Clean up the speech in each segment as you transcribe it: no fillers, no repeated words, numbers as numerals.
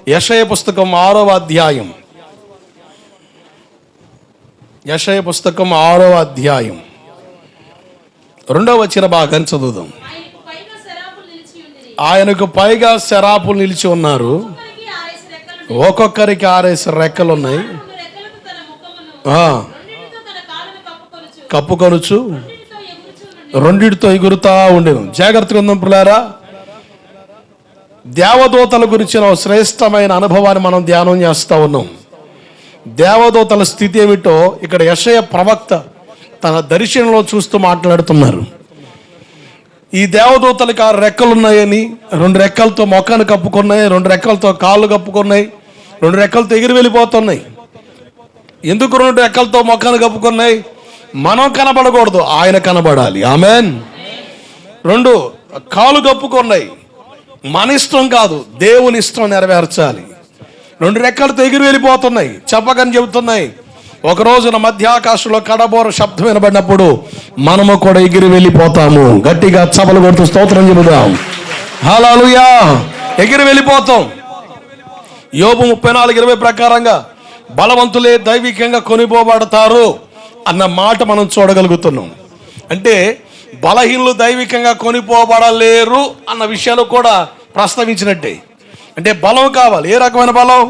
యెషయా పుస్తకం 6వ అధ్యాయం. యెషయా పుస్తకం 6వ అధ్యాయం 2వ వచన భాగాన్ని చదువుదాం. ఆయనకు పైగా శరాపులు నిలిచి ఉన్నారు, ఒక్కొక్కరికి 6 రెక్కలు ఉన్నాయి, కప్పుకొనుచు రెండిటితో ఎగురుతా ఉండేను. జాగ్రత్తగా ఉందాం పిల్లారా. దేవదూతల గురించిన శ్రేష్టమైన అనుభవాన్ని మనం ధ్యానం చేస్తూ ఉన్నాం. దేవదూతల స్థితి ఏమిటో ఇక్కడ యెషయా ప్రవక్త తన దర్శనంలో చూస్తూ మాట్లాడుతున్నారు. ఈ దేవదూతలకు 6 రెక్కలు ఉన్నాయని, 2 రెక్కలతో మొఖాన్ని కప్పుకున్నాయి, 2 రెక్కలతో కాళ్ళు కప్పుకున్నాయి, 2 రెక్కలతో ఎగిరి వెళ్ళిపోతున్నాయి. ఎందుకు 2 రెక్కలతో మొఖాన్ని కప్పుకున్నాయి? మనం కనబడకూడదు, ఆయన కనబడాలి. ఆమెన్. 2 కాళ్ళు కప్పుకున్నాయి, మన ఇష్టం కాదు, దేవుని ఇష్టం నెరవేర్చాలి. 2 రెక్కలతో ఎగిరి వెళ్ళిపోతున్నాయి, చెప్పకని చెబుతున్నాయి. ఒక రోజున మధ్యాకాశంలో కడబోర శబ్దం వినబడినప్పుడు మనము కూడా ఎగిరి వెళ్ళిపోతాము. గట్టిగా చపలు కొడుతూ స్తోత్రం చెబుదాం. హల్లెలూయా. ఎగిరి వెళ్ళిపోతాం. యోబు 34:20 ప్రకారంగా బలవంతులే దైవికంగా కొనిపోబడతారు అన్న మాట మనం చూడగలుగుతున్నాం. అంటే బలహీనులు దైవికంగా కొనిపోబడలేరు అన్న విషయాలు కూడా ప్రస్తావించినట్టే. అంటే బలం కావాలి. ఏ రకమైన బలం?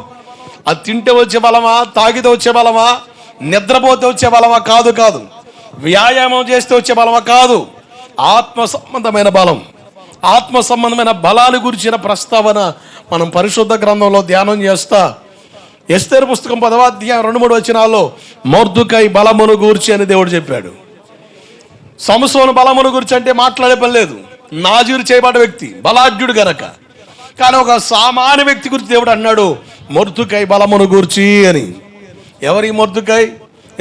అది తింటే వచ్చే బలమా, తాగితే వచ్చే బలమా, నిద్రపోతే వచ్చే బలమా? కాదు కాదు. వ్యాయామం చేస్తే వచ్చే బలమా? కాదు. ఆత్మ సంబంధమైన బలం, ఆత్మ సంబంధమైన బలాన్ని గురించిన ప్రస్తావన మనం పరిశుద్ధ గ్రంథంలో ధ్యానం చేస్తా ఎస్తేరు పుస్తకం 10వ అధ్యాయం 2-3 వచనాల్లో మొర్దుకై బలమును గూర్చి అని దేవుడు చెప్పాడు. సంసోను బలమును గురించి అంటే మాట్లాడే పని లేదు. నాజీరు చేయబడ్డ వ్యక్తి, బలాఢ్యుడు గనక. కానీ ఒక సామాన్య వ్యక్తి గురించి దేవుడు అన్నాడు మొర్దుకై బలమును గూర్చి అని. ఎవరి మొర్దుకై?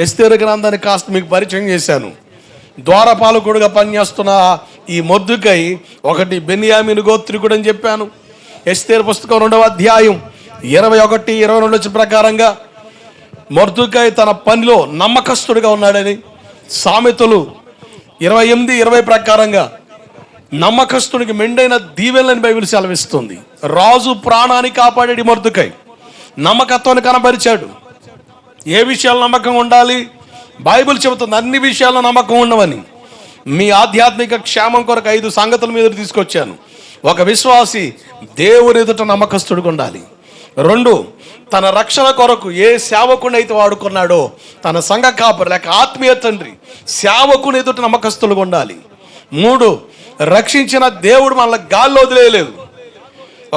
ఎస్తేరు గ్రంథాన్ని కాస్త మీకు పరిచయం చేశాను. ద్వారపాలకుడుగా పనిచేస్తున్న ఈ మొర్దుకై ఒకటి బెన్యామీను గోత్రికుడు అని చెప్పాను. ఎస్తేరు పుస్తకం 2వ అధ్యాయం 21-22 ప్రకారంగా మొర్దుకై తన పనిలో నమ్మకస్తుడిగా ఉన్నాడని, సామెతలు 28-20 ప్రకారంగా నమ్మకస్తుడికి మెండైన దీవెనలని బైబిల్ సెలవిస్తుంది. రాజు ప్రాణాన్ని కాపాడేది మొర్దుకై నమ్మకత్వాన్ని కనబరిచాడు. ఏ విషయాలు నమ్మకం ఉండాలి? బైబిల్ చెబుతుంది అన్ని విషయాల్లో నమ్మకం ఉండవని. మీ ఆధ్యాత్మిక క్షేమం కొరకు 5 సంగతుల మీద తీసుకొచ్చాను. ఒక విశ్వాసి దేవుని ఎదుట నమ్మకస్తుడిగా ఉండాలి. 2, తన రక్షణ కొరకు ఏ సేవకుని అయితే వాడుకున్నాడో తన సంఘ కాపరి లేక ఆత్మీయ తండ్రి సేవకుని ఎదుట నమ్మకస్తులుగా ఉండాలి. 3, రక్షించిన దేవుడు మనల్ని గాల్లో వదిలేయలేదు,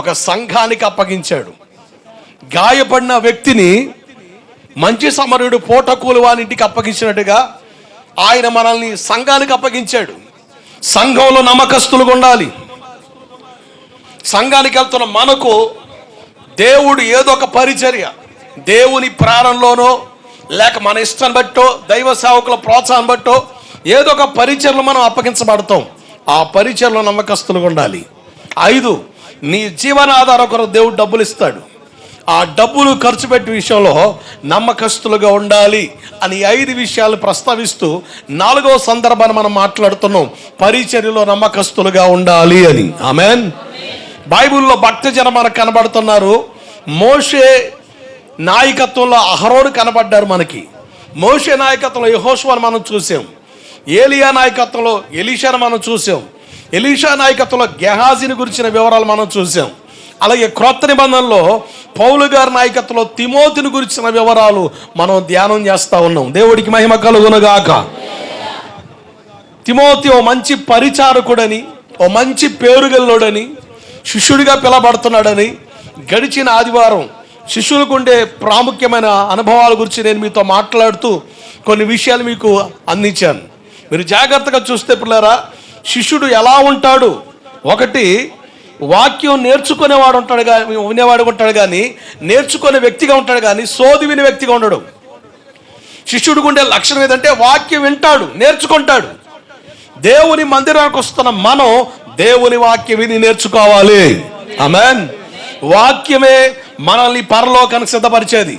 ఒక సంఘానికి అప్పగించాడు. గాయపడిన వ్యక్తిని మంచి సమరుడు పోటకూలు వాని ఇంటికి అప్పగించినట్టుగా ఆయన మనల్ని సంఘానికి అప్పగించాడు. సంఘంలో నమ్మకస్తులుగా ఉండాలి. సంఘానికి వెళ్తున్న మనకు దేవుడు ఏదో ఒక పరిచర్య, దేవుని ప్రేరణలోనో లేక మన ఇష్టాన్ని బట్టో దైవ సేవకుల ప్రోత్సాహం బట్టో ఏదో ఒక పరిచర్యలో మనం అప్పగించబడతాం. ఆ పరిచర్యలో నమ్మకస్తులుగా ఉండాలి. 5, నీ జీవనాధారం కొరకు దేవుడు డబ్బులు ఇస్తాడు. ఆ డబ్బులు ఖర్చు పెట్టే విషయంలో నమ్మకస్తులుగా ఉండాలి అని 5 విషయాలు ప్రస్తావిస్తూ 4వ సందర్భాన్ని మనం మాట్లాడుతున్నాం. పరిచర్యలో నమ్మకస్తులుగా ఉండాలి అని. ఆమెన్. బైబిల్లో భక్త జనం మనకు కనబడుతున్నారు. మోషే నాయకత్వంలో అహరోను కనబడ్డారు మనకి. మోషే నాయకత్వంలో యెహోషువను మనం చూసాం. ఏలియా నాయకత్వంలో ఎలీషాను మనం చూసాం. ఎలీషా నాయకత్వంలో గెహాజీని గురించిన వివరాలు మనం చూసాం. అలాగే క్రొత్త నిబంధనలో పౌలు గారి నాయకత్వంలో తిమోతిని గురించిన వివరాలు మనం ధ్యానం చేస్తూ ఉన్నాం. దేవుడికి మహిమ కలుగునుగాక. తిమోతి ఓ మంచి పరిచారకుడని, ఓ మంచి పేరుగల్లోడని, శిష్యుడిగా పిలబడుతున్నాడని గడిచిన ఆదివారం శిష్యులకు ఉండే ప్రాముఖ్యమైన అనుభవాల గురించి నేను మీతో మాట్లాడుతూ కొన్ని విషయాలు మీకు అందించాను. మీరు జాగ్రత్తగా చూస్తే పిల్లరా, శిష్యుడు ఎలా ఉంటాడు? 1, వాక్యం నేర్చుకునేవాడు ఉంటాడు కానీ వినేవాడు ఉంటాడు కానీ నేర్చుకునే వ్యక్తిగా ఉంటాడు కానీ సోది వినే వ్యక్తిగా ఉండడు. శిష్యుడికి ఉండే లక్షణం ఏదంటే వాక్యం వింటాడు, నేర్చుకుంటాడు. దేవుని మందిరానికి వస్తున్న మనం దేవుని వాక్యం విని నేర్చుకోవాలి. ఆమేన్. వాక్యమే మనల్ని పరలోకానికి సిద్ధపరిచేది.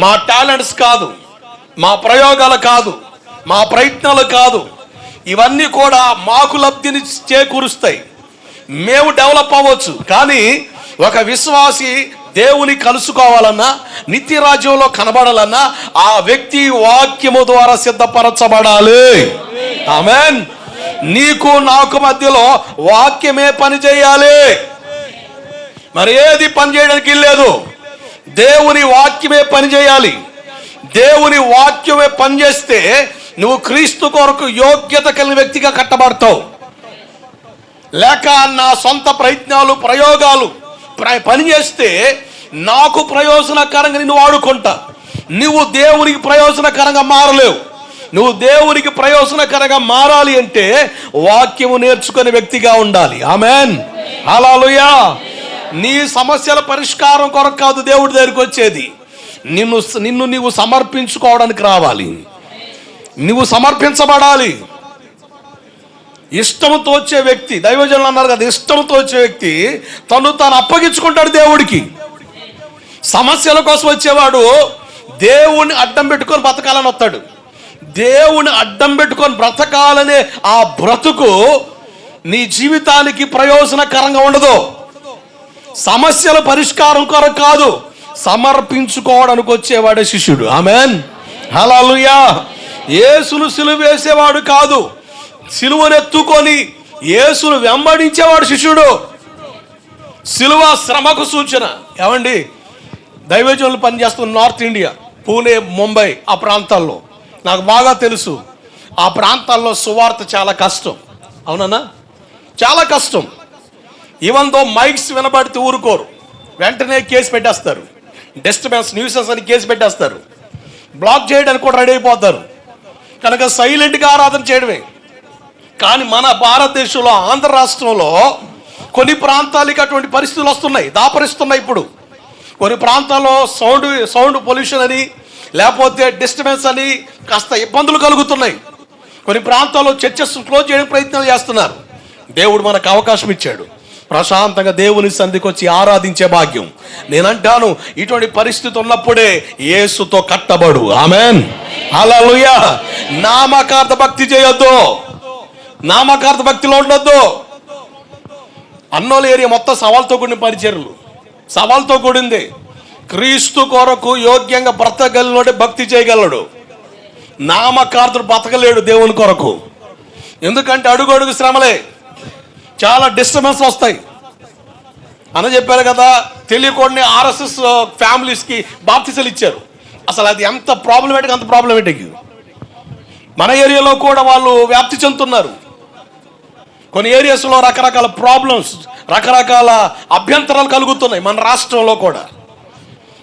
మా టాలెంట్స్ కాదు, మా ప్రయోగాలు కాదు, మా ప్రయత్నాలు కాదు. ఇవన్నీ కూడా మాకు లబ్ధిని చేకూరుస్తాయి. మేము డెవలప్ అవ్వచ్చు, కానీ ఒక విశ్వాసి దేవుని కలుసుకోవాలన్నా, నిత్య రాజ్యంలో కనబడాలన్నా ఆ వ్యక్తి వాక్యము ద్వారా సిద్ధపరచబడాలి. ఆమేన్. నీకు నాకు మధ్యలో వాక్యమే పని చేయాలి, మరి ఏది పని చేయడానికి లేదు. దేవుని వాక్యమే పని చేయాలి. దేవుని వాక్యమే పని చేస్తే నువ్వు క్రీస్తు కొరకు యోగ్యత కలిగిన వ్యక్తిగా కట్టబడతావు. లేక నా సొంత ప్రయత్నాలు ప్రయోగాలు పని చేస్తే నాకు ప్రయోజనకరంగా నిన్ను వాడుకుంటా. నువ్వు దేవునికి ప్రయోజనకరంగా మారలేవు. నువ్వు దేవునికి ప్రయోజనకరంగా మారాలి అంటే వాక్యము నేర్చుకునే వ్యక్తిగా ఉండాలి. ఆమేన్. హల్లెలూయా. నీ సమస్యల పరిష్కారం కొరకు కాదు దేవుడి దగ్గరికి వచ్చేది, నిన్ను నీవు సమర్పించుకోవడానికి రావాలి. నువ్వు సమర్పించబడాలి. ఇష్టంతో వచ్చే వ్యక్తి, దైవజనులు అన్నారు కదా, ఇష్టంతో వచ్చే వ్యక్తి తను తాను అప్పగించుకుంటాడు దేవుడికి. సమస్యల కోసం వచ్చేవాడు దేవుణ్ణి అడ్డం పెట్టుకొని బ్రతకాలని వస్తాడు. దేవుని అడ్డం పెట్టుకొని బ్రతకాలనే ఆ బ్రతుకు నీ జీవితానికి ప్రయోజనకరంగా ఉండదు. సమస్యల పరిష్కారం కొరకు కాదు, సమర్పించుకోవడానికి వచ్చేవాడే శిష్యుడు. ఆమేన్. హల్లెలూయా. యేసును సిలువ వేసేవాడు కాదు, సిలువనెత్తుకొని యేసును వెంబడించేవాడు శిష్యుడు. సిలువ శ్రమకు సూచన. ఏమండి, దైవజనులు పనిచేస్తున్న నార్త్ ఇండియా, పూణే, ముంబై, ఆ ప్రాంతాల్లో నాకు బాగా తెలుసు. ఆ ప్రాంతాల్లో సువార్త చాలా కష్టం. అవునన్నా, చాలా కష్టం. ఈవెన్ దో మైక్స్ వినబడితే ఊరుకోరు, వెంటనే కేసు పెట్టేస్తారు. డిస్టర్బెన్స్, న్యూసెన్స్ అని కేసు పెట్టేస్తారు. బ్లాక్ చేయడానికి కూడా రెడీ అయిపోతారు. కనుక సైలెంట్గా ఆరాధన చేయడమే. కానీ మన భారతదేశంలో, ఆంధ్ర రాష్ట్రంలో కొన్ని ప్రాంతాలకి అటువంటి పరిస్థితులు వస్తున్నాయి, దాపరిస్తున్నాయి. ఇప్పుడు కొన్ని ప్రాంతాల్లో సౌండ్ పొల్యూషన్ అని, లేకపోతే డిస్టర్బెన్స్ అని కాస్త ఇబ్బందులు కలుగుతున్నాయి. కొన్ని ప్రాంతాల్లో చర్చెస్ క్లోజ్ చేయడానికి ప్రయత్నం చేస్తున్నారు. దేవుడు మనకు అవకాశం ఇచ్చాడు, ప్రశాంతంగా దేవుని సన్నిధికి వచ్చి ఆరాధించే భాగ్యం. నేనంటాను, ఇటువంటి పరిస్థితి ఉన్నప్పుడే యేసుతో కట్టబడు. ఆమేన్. హల్లెలూయా. నామకార్థ భక్తి చేయొద్దు, నామకార్థ భక్తిలో ఉండొద్దు. అన్నోలు ఏరియా మొత్తం సవాల్తో కూడిన పరిచర్లు, సవాల్తో కూడింది. క్రీస్తు కొరకు యోగ్యంగా బ్రతకగలిగినోడే భక్తి చేయగలడు. నామకార్థుడు బ్రతకలేడు దేవుని కొరకు. ఎందుకంటే అడుగు అడుగు శ్రమలే, చాలా డిస్టర్బెన్స్ వస్తాయి. అని చెప్పారు కదా, తెలియకుండా ఆర్ఎస్ఎస్ ఫ్యామిలీస్కి బాప్తిసాలు ఇచ్చారు. అసలు అది ఎంత ప్రాబ్లమేటిక్, అంత ప్రాబ్లమేటిక్. మన ఏరియాలో కూడా వాళ్ళు వ్యాప్తి చెందుతున్నారు. కొన్ని ఏరియాస్లో రకరకాల ప్రాబ్లమ్స్, రకరకాల అభ్యంతరాలు కలుగుతున్నాయి మన రాష్ట్రంలో కూడా.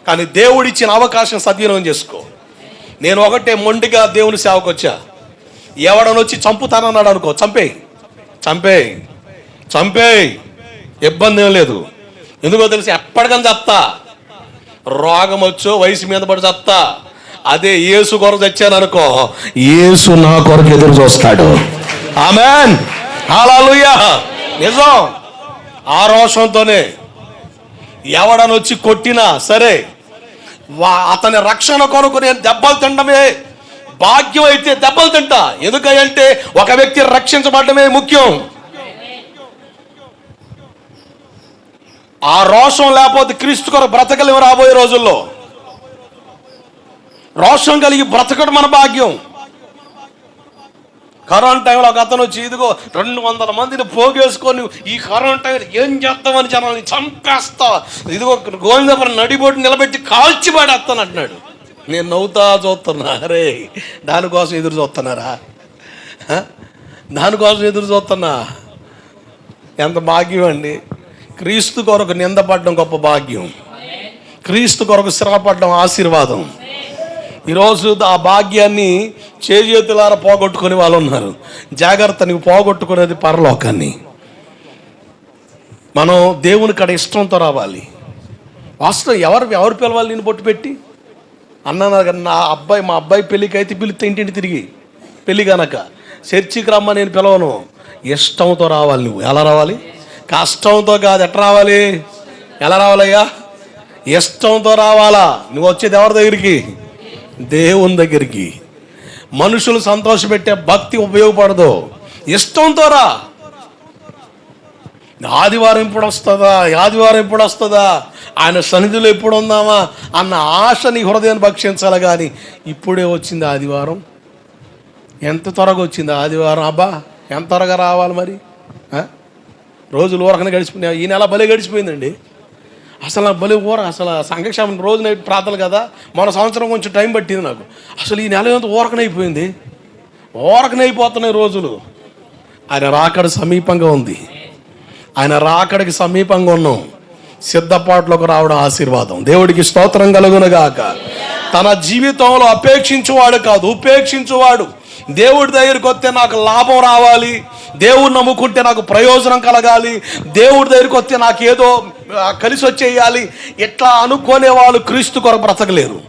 కానీ దేవుడిచ్చిన అవకాశం సద్వినియోగం చేసుకో. నేను ఒకటే మొండిగా దేవుని సేవకు వచ్చా. ఎవడనొచ్చి చంపుతానన్నాడు అనుకో, చంపేయి, ఇబ్బంది ఏం లేదు. ఎందుకో తెలిసి ఎప్పటికని చెప్తా, రోగం వచ్చో వయసు మీద పడి చెప్తా. అదే యేసు కొరకు తెచ్చాను అనుకో, యేసు నా కొరకు ఎదురు చూస్తాడు. ఆమేన్. హల్లెలూయా. నిజం. ఆ రోషంతోనే ఎవడనొచ్చి కొట్టినా సరే, అతని రక్షణ కొరకు నేను దెబ్బలు తినడమే భాగ్యం అయితే దెబ్బలు తింటా. ఎందుకంటే ఒక వ్యక్తి రక్షించబడమే ముఖ్యం. ఆ రోషం లేకపోతే క్రీస్తు కొరకు బ్రతకలేము. రాబోయే రోజుల్లో రోషం కలిగి బ్రతకడం మన భాగ్యం. కరోనా టైంలో ఒక అతను వచ్చి, ఇదిగో 200 మందిని పోగేసుకొని ఈ కరోనా టైంలో ఏం చేస్తామని జనాన్ని చంపేస్తా, ఇదిగో గోవిందపురం నడిబొట్టు నిలబెట్టి కాల్చి పడేస్తాను అంటున్నాడు. నేను నవ్వుతా చూస్తున్నా. అరే, దానికోసం ఎదురు చూస్తున్నారా? దానికోసం ఎదురు చూస్తున్నా. ఎంత భాగ్యం అండి. క్రీస్తు కొరకు నిందపడడం గొప్ప భాగ్యం, క్రీస్తు కొరకు శ్రమపడడం ఆశీర్వాదం. ఈరోజు ఆ భాగ్యాన్ని చేతులారా పోగొట్టుకునే వాళ్ళు ఉన్నారు. జాగ్రత్త, నువ్వు పోగొట్టుకునేది పరలోకాన్ని. మనం దేవుని కాడ ఇష్టంతో రావాలి. వాస్తవం ఎవరు పిలవాలి నేను బొట్టు పెట్టి? అన్నాను, మా అబ్బాయి పెళ్ళికి అయితే పిలిస్తే ఇంటింటి తిరిగి పెళ్ళి కనుక చర్చికి రమ్మ నేను పిలవను. ఇష్టంతో రావాలి. నువ్వు ఎలా రావాలి? కష్టంతో కాదు. ఎట్లా రావాలి? ఎలా రావాలయ్యా? ఇష్టంతో రావాలా. నువ్వు వచ్చేది ఎవరి దగ్గరికి? దేవుని దగ్గరికి. మనుషులు సంతోషపెట్టే భక్తి ఉపయోగపడదు. ఇష్టంతో రా. ఆదివారం ఎప్పుడు వస్తుందా, ఆదివారం ఎప్పుడు వస్తుందా, ఆయన సన్నిధిలో ఎప్పుడు ఉందామా అన్న ఆశ నీ హృదయాన్ని భక్షించాలి. కానీ ఇప్పుడే వచ్చింది ఆదివారం, ఎంత త్వరగా వచ్చింది ఆదివారం, అబ్బా ఎంత త్వరగా రావాలి మరి. రోజులు ఊరకనే గడిచిపోయినాయి. ఈ నెల బలి గడిచిపోయిందండి. అసలు నాకు బలి అసలు సంఘక్షేమం రోజు నైట్ ప్రార్థనలు కదా, మన సంవత్సరం కొంచెం టైం పట్టింది నాకు. అసలు ఈ నెల ఎంత ఊరకనైపోయింది, ఊరకనైపోతున్నాయి రోజులు. ఆయన రాకడ సమీపంగా ఉంది, ఆయన రాకడికి సమీపంగా ఉన్నాం. సిద్ధపాట్లోకి రావడం ఆశీర్వాదం. దేవుడికి స్తోత్రం కలుగునుగాక. తన జీవితంలో అపేక్షించువాడు కాదు, ఉపేక్షించువాడు. దేవుడి దగ్గరికి వస్తే నాకు లాభం రావాలి, దేవుడిని నమ్ముకుంటే నాకు ప్రయోజనం కలగాలి, దేవుడి దగ్గరికి వస్తే నాకేదో కలిసి వచ్చేయాలి, ఇట్లా అనుకునే వాళ్ళు క్రీస్తు కొరకు బ్రతకలేరు.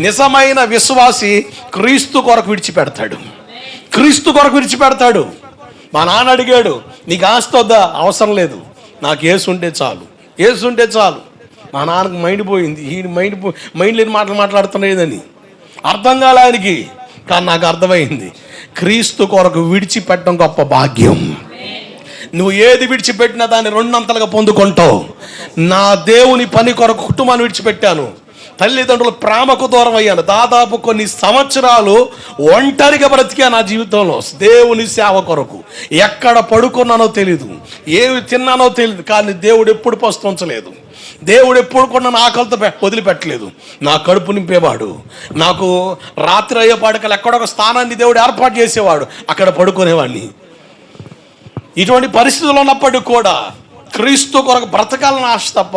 నిజమైన విశ్వాసి క్రీస్తు కొరకు విడిచిపెడతాడు, క్రీస్తు కొరకు విడిచిపెడతాడు. మా నాన్న అడిగాడు, నీకు ఆస్తి వద్దా? అవసరం లేదు, నాకు యేసు ఉంటే చాలు, యేసు ఉంటే చాలు. మా నాన్నకు మైండ్ పోయింది, ఈ మైండ్ లేని మాటలు మాట్లాడుతున్నాడని అర్థం కాలే ఆయనకి. కానీ నాకు అర్థమైంది, క్రీస్తు కొరకు విడిచిపెట్టడం గొప్ప భాగ్యం. నువ్వు ఏది విడిచిపెట్టినా దాన్ని రెండంతలుగా పొందుకుంటావు. నా దేవుని పని కొరకు కుటుంబాన్ని విడిచిపెట్టాను, తల్లిదండ్రుల ప్రేమకు దూరం అయ్యాను, దాదాపు కొన్ని సంవత్సరాలు ఒంటరిగా బ్రతికా నా జీవితంలో. దేవుని సేవ కొరకు ఎక్కడ పడుకున్నానో తెలీదు, ఏమి తిన్నానో తెలియదు, కానీ దేవుడు ఎప్పుడు పస్తుంచలేదు, దేవుడు ఎప్పుడు కూడా నా ఆకలితో వదిలిపెట్టలేదు. నా కడుపు నింపేవాడు, నాకు రాత్రి అయ్యేపాటికల్ ఎక్కడొక స్థానాన్ని దేవుడు ఏర్పాటు చేసేవాడు, అక్కడ పడుకునేవాడిని. ఇటువంటి పరిస్థితులు ఉన్నప్పటికీ కూడా క్రీస్తు కొరకు బ్రతకాలని ఆశ తప్ప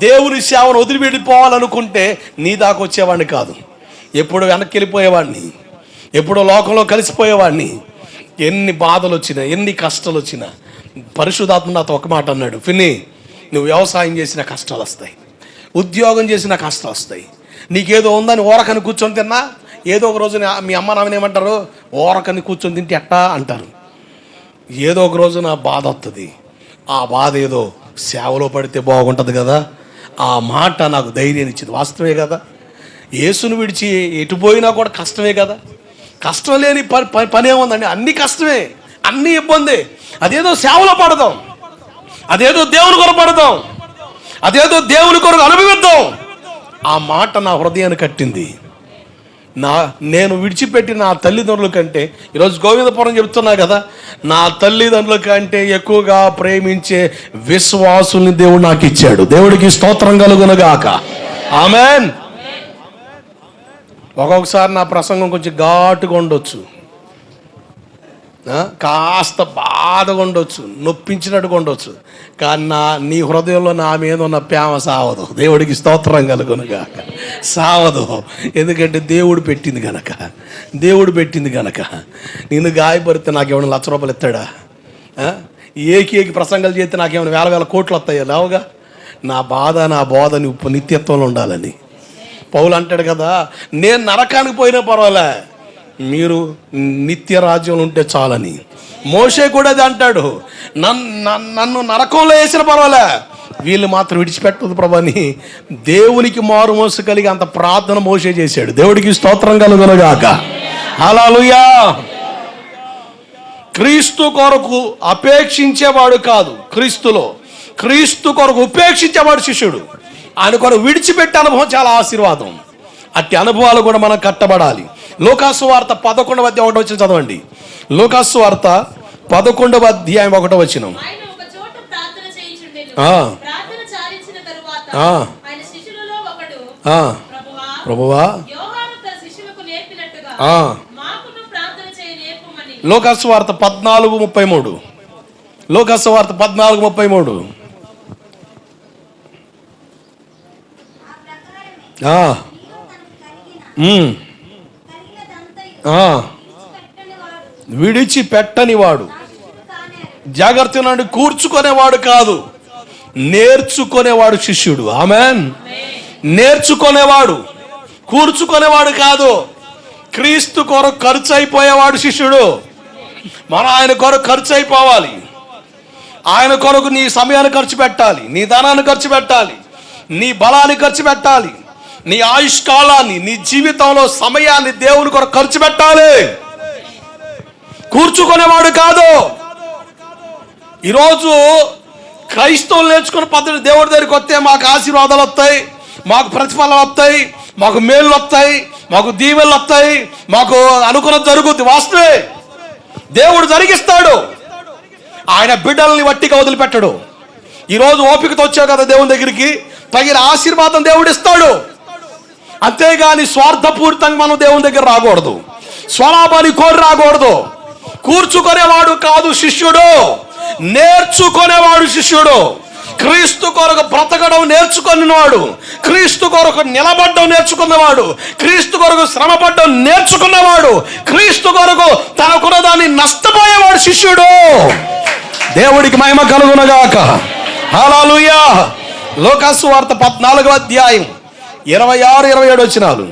దేవుని సేవను వదిలిపెట్టిపోవాలనుకుంటే నీ దాకా వచ్చేవాడిని కాదు. ఎప్పుడు వెనక్కి వెళ్ళిపోయేవాడిని, ఎప్పుడో లోకంలో కలిసిపోయేవాడిని. ఎన్ని బాధలు వచ్చినా, ఎన్ని కష్టాలు వచ్చినా పరిశుద్ధాత్మ నాతో ఒక మాట అన్నాడు, ఫిన్ని, నువ్వు వ్యవసాయం చేసిన కష్టాలు వస్తాయి, ఉద్యోగం చేసిన కష్టాలు వస్తాయి. నీకేదో ఉందని ఓరకని కూర్చొని తిన్నా, ఏదో ఒక రోజు మీ అమ్మ నాన్న ఏమంటారు, ఓరకని కూర్చొని తింటే ఎట్టా అంటారు. ఏదో ఒక రోజు నా బాధ వస్తుంది, ఆ బాధ ఏదో సేవలో పడితే బాగుంటుంది కదా, ఆ మాట నాకు ధైర్యాన్ని ఇచ్చింది. వాస్తవే కదా, యేసును విడిచి ఎటు పోయినా కూడా కష్టమే కదా. కష్టం లేని పని ఏముందండి, అన్ని కష్టమే, అన్ని ఇబ్బంది. అదేదో సేవలో పడదాం, అదేదో దేవుని కొరకు పడదాం, అదేదో దేవుని కొరకు అనుభవిద్దాం. ఆ మాట నా హృదయాన్ని కట్టింది. నేను విడిచిపెట్టి నా తల్లిదండ్రుల కంటే, ఈరోజు గోవిందపురం చెప్తున్నా కదా, నా తల్లిదండ్రుల కంటే ఎక్కువగా ప్రేమించే విశ్వాసుల్ని దేవుడు నాకు ఇచ్చాడు. దేవుడికి స్తోత్రం కలుగునుగాక. ఆమేన్. ఒక్కొక్కసారి నా ప్రసంగం కొంచెం ఘాటుగా ఉండొచ్చు, కాస్త బాధగా ఉండొచ్చు, నొప్పించినట్టుగా ఉండొచ్చు, కానీ నీ హృదయంలో నా మీద ఉన్న ప్రేమ సావదు. దేవుడికి స్తోత్రం కలుగునుగాక. సావదు, ఎందుకంటే దేవుడు పెట్టింది గనక, దేవుడు పెట్టింది గనక. నిన్ను గాయపడితే నాకేమైనా ₹1,00,000 ఇస్తాడా? ఏకి ప్రసంగాలు చేస్తే నాకేమైనా వేల కోట్లు వస్తాయా? లేవుగా. నా బాధ, నా బోధ నువ్వు నిత్యత్వంలో ఉండాలని. పౌలు అంటాడు కదా, నేను నరకానికి పోయినా పర్వాలే, మీరు నిత్య రాజ్యంలో ఉంటే చాలని. మోషే కూడా అది అంటాడు, నన్ను నరకంలో వేసిన పర్వాలే, వీళ్ళు మాత్రం విడిచిపెట్టదు ప్రభు అని దేవునికి మారు మనసు కలిగి అంత ప్రార్థన మోషే చేశాడు. దేవుడికి స్తోత్రం కలుగునుగాక. హల్లెలూయా. క్రీస్తు కొరకు అపేక్షించేవాడు కాదు, క్రీస్తు కొరకు ఉపేక్షించేవాడు శిష్యుడు. ఆయన కొరకు విడిచిపెట్టే అనుభవం చాలా ఆశీర్వాదం. అట్టి అనుభవాలు కూడా మనం కట్టబడాలి. లూకాసు వార్త 11వ అధ్యాయం 1వ వచనం చదవండి. లూకాసు వార్త 11వ అధ్యాయం 1వ వచనం. ప్రభువా, లూకాసు వార్త 14:33. లూకాసు వార్త 14:33. విడిచిపెట్టని వాడు, జాగ్రత్త నుండి కూర్చుకునేవాడు కాదు, నేర్చుకునేవాడు శిష్యుడు. ఆమేన్. నేర్చుకునేవాడు, కూర్చుకునేవాడు కాదు. క్రీస్తు కొరకు ఖర్చు అయిపోయేవాడు శిష్యుడు. మనం ఆయన కొరకు ఖర్చు అయిపోవాలి. ఆయన కొరకు నీ సమయాన్ని ఖర్చు పెట్టాలి, నీ ధనాన్ని ఖర్చు పెట్టాలి, నీ బలాన్ని ఖర్చు పెట్టాలి, నీ ఆయుష్కాలాన్ని, నీ జీవితంలో సమయాన్ని దేవుని కొరకు ఖర్చు పెట్టాలి. కూర్చుకునేవాడు కాదు. ఈరోజు క్రైస్తవులు నేర్చుకున్న పద్ధతి, దేవుడి దగ్గరికి వస్తే మాకు ఆశీర్వాదాలు వస్తాయి, మాకు ప్రతిఫలాలు వస్తాయి, మాకు మేళ్ళు వస్తాయి, మాకు దీవెనలు వస్తాయి, మాకు అనుకున్నది జరుగుద్ది. వాస్తవే, దేవుడు జరిగిస్తాడు. ఆయన బిడ్డల్ని వట్టిగా వదిలిపెట్టడు. ఈరోజు ఓపికతో వచ్చావు కదా దేవుని దగ్గరికి, తగిన ఆశీర్వాదం దేవుడు ఇస్తాడు. అంతేగాని స్వార్థపూరితంగా మనం దేవుని దగ్గర రాకూడదు, స్వలాభాన్ని కోరి రాకూడదు. కూర్చుకునేవాడు కాదు శిష్యుడు, నేర్చుకునేవాడు శిష్యుడు. క్రీస్తు కొరకు బ్రతకడం నేర్చుకున్నవాడు, క్రీస్తు కొరకు నిలబడ్డం నేర్చుకున్నవాడు, క్రీస్తు కొరకు శ్రమపడ్డం నేర్చుకున్నవాడు, క్రీస్తు కొరకు తనకున్న దాన్ని నష్టపోయేవాడు శిష్యుడు. దేవుడికి మహిమ కలుగునగాక. హల్లెలూయా. లోకాసు వార్త 14వ అధ్యాయం 26-27 వచనాలు.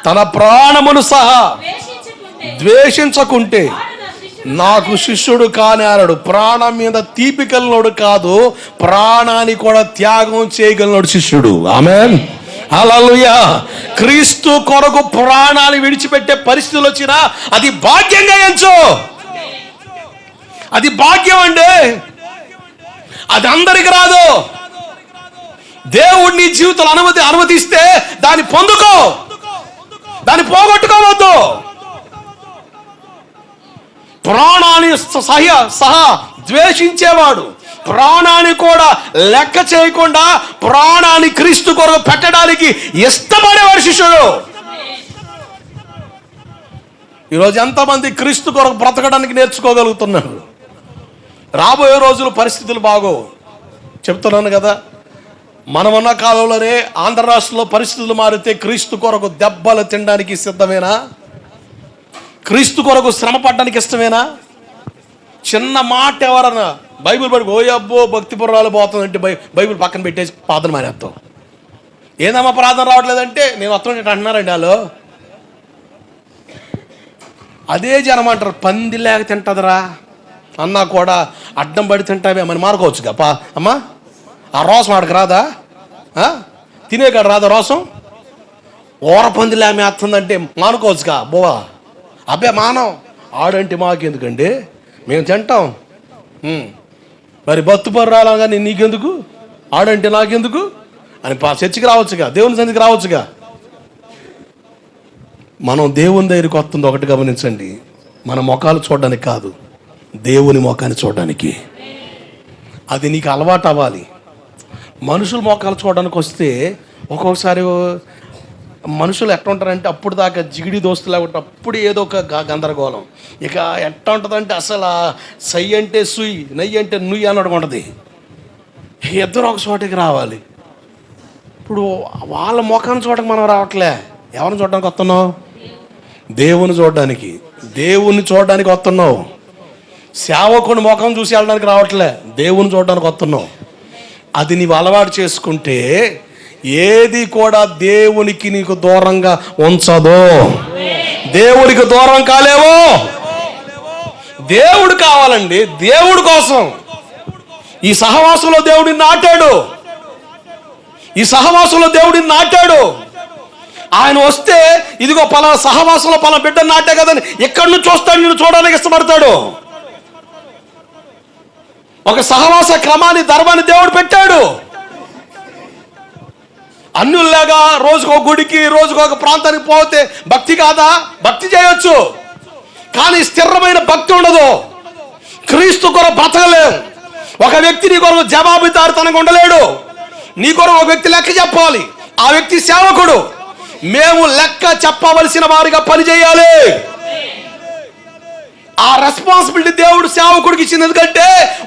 తన ప్రాణమును సహా ద్వేషించకుంటే నాకు శిష్యుడు కానేరడు. ప్రాణం మీద తీపి కలిగినోడు కాదు, ప్రాణాన్ని కూడా త్యాగం చేయగలిగినోడు శిష్యుడు. ఆమేన్. హల్లెలూయా. క్రీస్తు కొరకు ప్రాణాన్ని విడిచిపెట్టే పరిస్థితులు వచ్చినా అది భాగ్యంగా ఎంచు. అది భాగ్యం అండి, అది అందరికి రాదు. దేవుడు నీ జీవితంలో అనుమతిస్తే దాన్ని పొందుకో, దాన్ని పోగొట్టుకోవద్దు. ప్రాణాన్ని సహా ద్వేషించేవాడు, ప్రాణాన్ని కూడా లెక్క చేయకుండా ప్రాణాన్ని క్రీస్తు కొరకు పెట్టడానికి ఇష్టపడేవాడు శిష్యుడు. ఈరోజు ఎంతమంది క్రీస్తు కొరకు బ్రతకడానికి నేర్చుకోగలుగుతున్నారు? రాబోయే రోజులు పరిస్థితులు బాగోవు. చెప్తున్నాను కదా, మనమున్న కాలంలోనే ఆంధ్ర రాష్ట్రంలో పరిస్థితులు మారితే క్రీస్తు కొరకు దెబ్బలు తినడానికి సిద్ధమేనా? క్రీస్తు కొరకు శ్రమ పడడానికి ఇష్టమేనా? చిన్న మాట ఎవరన్నా బైబిల్ పడి ఓ అబ్బో భక్తి పురాలు పోతుందంటే బైబిల్ పక్కన పెట్టేసి ప్రార్థన మానేస్తాం. ఏదమ్మా ప్రార్థన రావట్లేదంటే నేను వస్తాను అంటున్నారండి వాళ్ళు. అదే జనం అంటారు, పంది లేక తింటదిరా అన్నా కూడా అడ్డం పడి తింటావే మరి మారుకోవచ్చుగా. అమ్మా ఆ రోసం ఆడకు రాదా? తినే కాడ రాదా రోసం? ఓరపంది లేమే వస్తుందంటే మానుకోవచ్చుగా. బోవా అబ్బే మానం, ఆడంటే మాకెందుకండి, మేము తింటాం. మరి బతుపరు రాలాగా నీకెందుకు, ఆడంటే నాకెందుకు అని చర్చికి రావచ్చుగా, దేవుని సన్నిధికి రావచ్చుగా. మనం దేవుని దగ్గరికి వస్తుంది ఒకటి గమనించండి, మన ముఖాలు చూడడానికి కాదు, దేవుని ముఖాన్ని చూడడానికి. అది నీకు అలవాటు అవ్వాలి. మనుషుల ముఖాలు చూడడానికి వస్తే ఒక్కొక్కసారి మనుషులు ఎట్లా ఉంటారంటే అప్పుడు దాకా జిగిడి దోస్తులా ఉంటారు, అప్పుడు ఏదో ఒక గందరగోళం. ఇక ఎట్లా ఉంటుందంటే అసలు సై అంటే సుయ్, నెయ్యి అంటే నుయ్యి అన్నట్టు ఉంటుంది. ఇద్దరు ఒక చోటికి రావాలి. ఇప్పుడు వాళ్ళ ముఖాన్ని చూడడానికి మనం రావట్లే. ఎవరిని చూడడానికి వస్తున్నావు? దేవుని చూడడానికి. దేవుణ్ణి చూడడానికి వస్తున్నావు. సేవకుని ముఖం చూసి వెళ్ళడానికి రావట్లే, దేవుని చూడడానికి వస్తున్నావు. అది నీవు అలవాటు చేసుకుంటే ఏది కూడా దేవునికి నీకు దూరంగా ఉంచదు. దేవుడికి దూరం కాలేవో. దేవుడు కావాలండి, దేవుడి కోసం. ఈ సహవాసంలో దేవుడిని నాటాడు, ఈ సహవాసంలో దేవుడిని నాటాడు. ఆయన వస్తే ఇదిగో పలానా సహవాసంలో పలానా బిడ్డను నాటే కదని ఎక్కడి నుంచి వస్తాడు, నిన్ను చూడడానికి ఇష్టపడతాడు. ఒక సహవాస క్రమాన్ని, ధర్మాన్ని దేవుడు పెట్టాడు. అన్యుల్లాగా రోజుకు ఒక గుడికి, రోజుకు ఒక ప్రాంతానికి పోతే భక్తి కాదా? భక్తి చేయొచ్చు, కానీ స్థిరమైన భక్తి ఉండదు. క్రీస్తు కొరకు బ్రతకలేవు. ఒక వ్యక్తి నీ కొరకు జవాబుదారితనంగా ఉండలేడు. నీ కొరకు ఒక వ్యక్తి లెక్క చెప్పాలి, ఆ వ్యక్తి సేవకుడు. మేము లెక్క చెప్పవలసిన వారిగా పనిచేయాలి. ఆ రెస్పాన్సిబిలిటీ దేవుడు సేవకుడికి ఇచ్చింది. ఎందుకంటే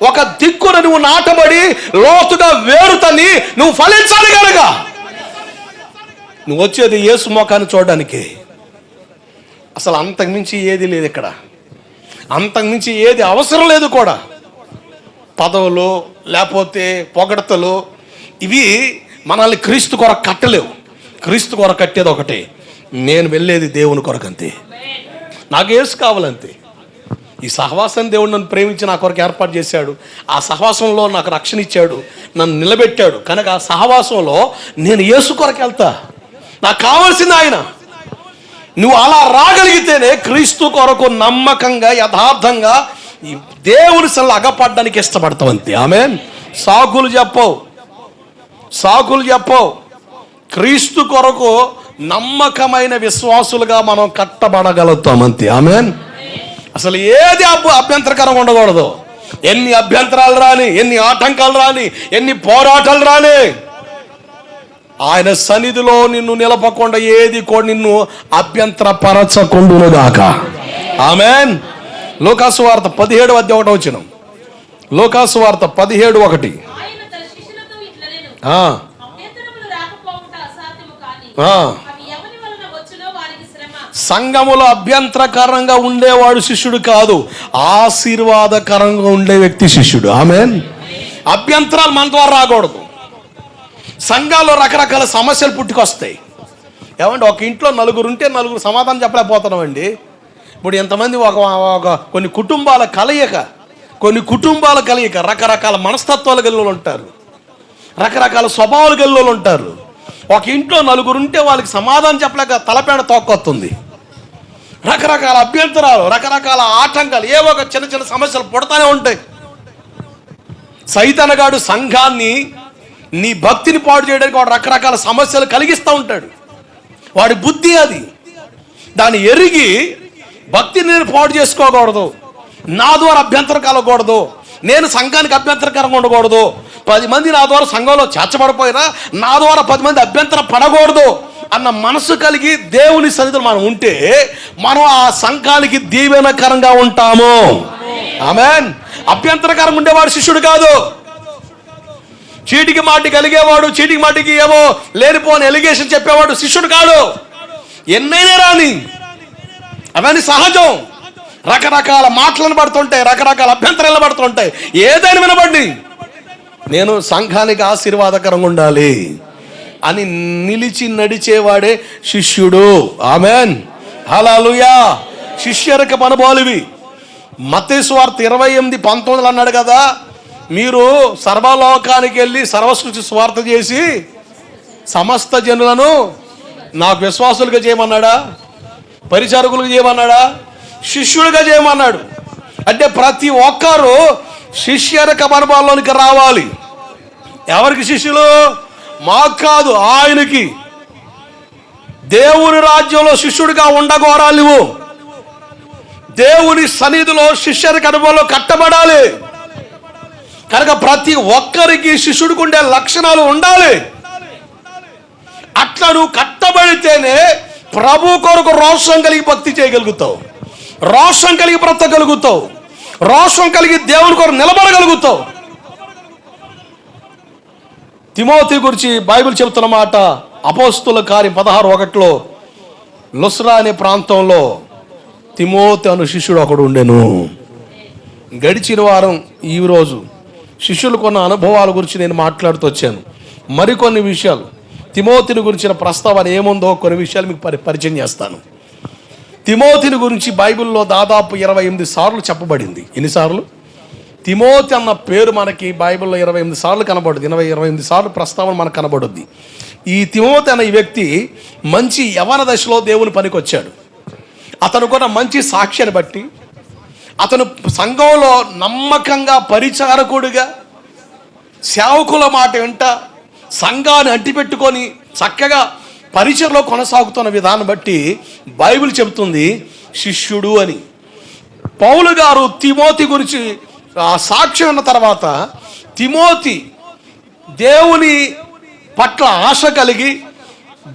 ఒక దిక్కున నువ్వు నాటబడి లోతుగా వేరుతని నువ్వు ఫలించాలి కనుక. నువ్వు వచ్చేది యేసు ముఖాన్ని చూడడానికి. అసలు అంతకుమించి ఏది లేదు ఇక్కడ, అంతకుమించి ఏది అవసరం లేదు కూడా. పదవులు లేకపోతే పొగడతలు ఇవి మనల్ని క్రీస్తు కొరకు కట్టలేవు. క్రీస్తు కొరకు కట్టేది ఒకటే, నేను వెళ్ళేది దేవుని కొరకు అంతే. నాకు యేసు కావాలంతే. ఈ సహవాసాన్ని దేవుడు నన్ను ప్రేమించి నా కొరకు ఏర్పాటు చేశాడు. ఆ సహవాసంలో నాకు రక్షణ ఇచ్చాడు, నన్ను నిలబెట్టాడు కనుక ఆ సహవాసంలో నేను యేసు కొరకు వెళ్తా. నాకు కావాల్సింది ఆయన. నువ్వు అలా రాగలిగితేనే క్రీస్తు కొరకు నమ్మకంగా యథార్థంగా ఈ దేవుని సన్నిధిలో అగపడడానికి ఇష్టపడతావు అంతే. ఆమేన్. సాకులు చెప్పవు. క్రీస్తు కొరకు నమ్మకమైన విశ్వాసులుగా మనం కట్టబడగలుగుతాం అంతే. ఆమేన్. అసలు ఏది అభ్యంతరకరంగా ఉండకూడదు. ఎన్ని అభ్యంతరాలు రాని, ఎన్ని ఆటంకాలు రాని, ఎన్ని పోరాటాలు రాని, ఆయన సన్నిధిలో నిన్ను నిలపకుండా ఏది కూడా నిన్ను అభ్యంతరపరచకుండునుగాక. ఆమేన్. లూకాసు వార్త 17:1 లూకాసు వార్త 17:1. సంఘములో అభ్యంతరకరంగా ఉండేవాడు శిష్యుడు కాదు, ఆశీర్వాదకరంగా ఉండే వ్యక్తి శిష్యుడు. ఆమేన్. అభ్యంతరాలు మన ద్వారా రాకూడదు. సంఘాల్లో రకరకాల సమస్యలు పుట్టుకొస్తాయి. ఏమంటే ఒక ఇంట్లో నలుగురు ఉంటే నలుగురు సమాధానం చెప్పలేకపోతున్నామండి. ఇప్పుడు ఎంతమంది కొన్ని కుటుంబాల కలయిక రకరకాల మనస్తత్వాలు కలిగిన వాళ్ళు ఉంటారు, రకరకాల స్వభావాలు కలిగిన వాళ్ళు ఉంటారు. ఒక ఇంట్లో నలుగురు ఉంటే వాళ్ళకి సమాధానం చెప్పలేక తలపేడ తోక్కొస్తుంది. రకరకాల అభ్యంతరాలు, రకరకాల ఆటంకాలు, ఏవో ఒక చిన్న చిన్న సమస్యలు పుడతానే ఉంటాయి. సైతానగాడు సంఘాన్ని, నీ భక్తిని పాడు చేయడానికి వాడు రకరకాల సమస్యలు కలిగిస్తూ ఉంటాడు. వాడి బుద్ధి అది. దాన్ని ఎరిగి భక్తిని నేను పాడు చేసుకోకూడదు, నా ద్వారా అభ్యంతరం కలగకూడదు, నేను సంఘానికి అభ్యంతరకరంగా ఉండకూడదు, 10 మంది నా ద్వారా సంఘంలో చేర్చబడిపోయినా నా ద్వారా 10 మంది అభ్యంతరం పడకూడదు అన్న మనసు కలిగి దేవుని సన్నిధిలో మనం ఉంటే మనం ఆ సంఘానికి దీవెనకరంగా ఉంటాము. ఆమేన్. అభ్యంతరకరంగా ఉండేవాడు శిష్యుడు కాదు. చీటికి మాటి కలిగేవాడు, చీటికి మాటికి ఏమో లేనిపోని ఎలిగేషన్ చెప్పేవాడు శిష్యుడు కాదు. ఎన్నైనా రాని, అవన్నీ సహజం. రకరకాల మాటలను పడుతుంటాయి, రకరకాల అభ్యంతరాలు పడుతుంటాయి. ఏదైనా వినబడి నేను సంఘానికి ఆశీర్వాదకరంగా ఉండాలి అని నిలిచి నడిచేవాడే శిష్యుడు. ఆమేన్. హల్లెలూయా. శిష్యరికపు అనుభవాలు ఇవి. మత్తయి సువార్త 28:19 అన్నాడు కదా, మీరు సర్వలోకానికి వెళ్ళి సర్వసృష్టి సువార్త చేసి సమస్త జనులను నాకు విశ్వాసులుగా చేయమన్నాడా, పరిచారకులుగా చేయమన్నాడా, శిష్యుడిగా చేయమన్నాడు. అంటే ప్రతి ఒక్కరూ శిష్యరిక అనుభవాల్లోనికి రావాలి. ఎవరికి శిష్యులు? మాకు కాదు, ఆయనకి. దేవుని రాజ్యంలో శిష్యుడిగా ఉండగోరాలి. నువ్వు దేవుని సన్నిధిలో శిష్యరిక అనుభవంలో కట్టబడాలి. కనుక ప్రతి ఒక్కరికి శిష్యుడికి ఉండే లక్షణాలు ఉండాలి. అట్లా నువ్వు కట్టబడితేనే ప్రభు కొరకు రోషం కలిగి భక్తి చేయగలుగుతావు, రోషం కలిగి బ్రతకగలుగుతావు, రోషం కలిగి దేవుని కొరకు నిలబడగలుగుతావు. తిమోతి గురించి బైబిల్ చెబుతున్న మాట అపోస్తుల కార్యం 16:1 లుస్రా అనే ప్రాంతంలో తిమోతి అను శిష్యుడు ఒకడు ఉండెను. గడిచిన వారం ఈరోజు శిష్యులు కొన్న అనుభవాల గురించి నేను మాట్లాడుతూ వచ్చాను. మరికొన్ని విషయాలు తిమోతిని గురించిన ప్రస్తావన ఏముందో కొన్ని విషయాలు మీకు పరిచయం చేస్తాను. తిమోతిని గురించి బైబిల్లో దాదాపు 28 సార్లు చెప్పబడింది. ఎన్నిసార్లు? తిమోతి అన్న పేరు మనకి బైబిల్లో 28 సార్లు కనబడుద్ది. 28 సార్లు ప్రస్తావన మనకు కనబడుద్ది. ఈ తిమోతి అన్న ఈ వ్యక్తి మంచి యవన దశలో దేవుని పనికి వచ్చాడు. అతను కూడా మంచి సాక్ష్యాన్ని బట్టి అతను సంఘంలో నమ్మకంగా పరిచారకుడిగా సేవకుల మాట వెంట సంఘాన్ని అంటిపెట్టుకొని చక్కగా పరిచయలో కొనసాగుతున్న విధానం బట్టి బైబిల్ చెబుతుంది శిష్యుడు అని. పౌలు గారు తిమోతి గురించి ఆ సాక్ష్యం ఉన్న తర్వాత తిమోతి దేవుని పట్ల ఆశ కలిగి,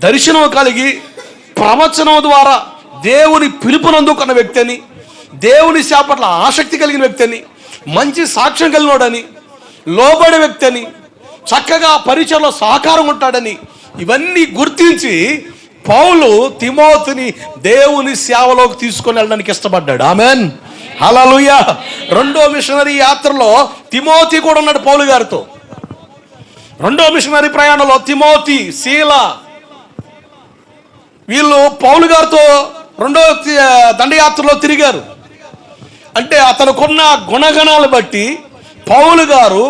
దర్శనం కలిగి, ప్రవచనం ద్వారా దేవుని పిలుపునందుకున్న వ్యక్తి అని, దేవుని సేవ పట్ల ఆసక్తి కలిగిన వ్యక్తి అని, మంచి సాక్ష్యం కలిగినోడని, లోబడే వ్యక్తి అని, చక్కగా పరిచయలో సహకారం ఉంటాడని ఇవన్నీ గుర్తించి పౌలు తిమోతిని దేవుని సేవలోకి తీసుకొని వెళ్ళడానికి ఇష్టపడ్డాడు. ఆమెన్. హల్లెలూయా. 2వ మిషనరీ యాత్రలో తిమోతి కూడా ఉన్నాడు పౌలు గారితో. 2వ మిషనరీ ప్రయాణంలో తిమోతి, శీల వీళ్ళు పౌలు గారితో 2వ దండయాత్రలో తిరిగారు. అంటే అతనుకున్న గుణగణాలు బట్టి పౌలు గారు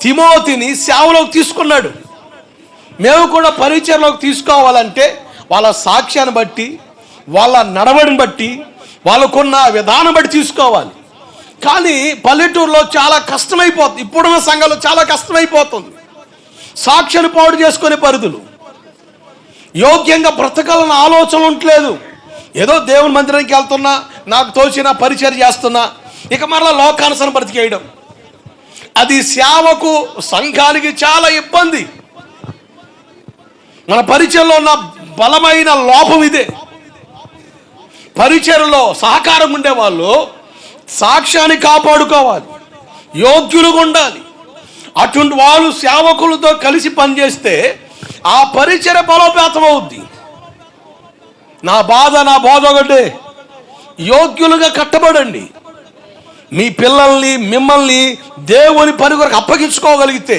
తిమోతిని సేవలోకి తీసుకున్నాడు. మేము కూడా పరిచయలోకి తీసుకోవాలంటే వాళ్ళ సాక్ష్యాన్ని బట్టి, వాళ్ళ నడవడిని బట్టి, వాళ్ళకున్న విధానం బట్టి తీసుకోవాలి. కానీ పల్లెటూరులో చాలా కష్టమైపోతుంది, ఇప్పుడున్న సంఘంలో చాలా కష్టమైపోతుంది. సాక్ష్యాన్ని పాడు చేసుకునే పరిధులు, యోగ్యంగా బ్రతకాలన్న ఆలోచన ఉండలేదు. ఏదో దేవుని మందిరానికి వెళ్తున్నా, నాకు తోచిన పరిచయం చేస్తున్నా, ఇక మరలా లోకానుసరణ బ్రతికేయడం, అది సేవకు సంఘానికి చాలా ఇబ్బంది. మన పరిచయంలో ఉన్న బలమైన లోపం ఇదే. పరిచయంలో సహకారం ఉండేవాళ్ళు సాక్ష్యాన్ని కాపాడుకోవాలి, యోగ్యులుగా ఉండాలి. అటువంటి వాళ్ళు సేవకులతో కలిసి పనిచేస్తే ఆ పరిచయ బలోపేతం అవుద్ది. నా బోధ ఒకటే, యోగ్యులుగా కట్టబడండి. మీ పిల్లల్ని, మిమ్మల్ని దేవుని పని కొరకు అప్పగించుకోగలిగితే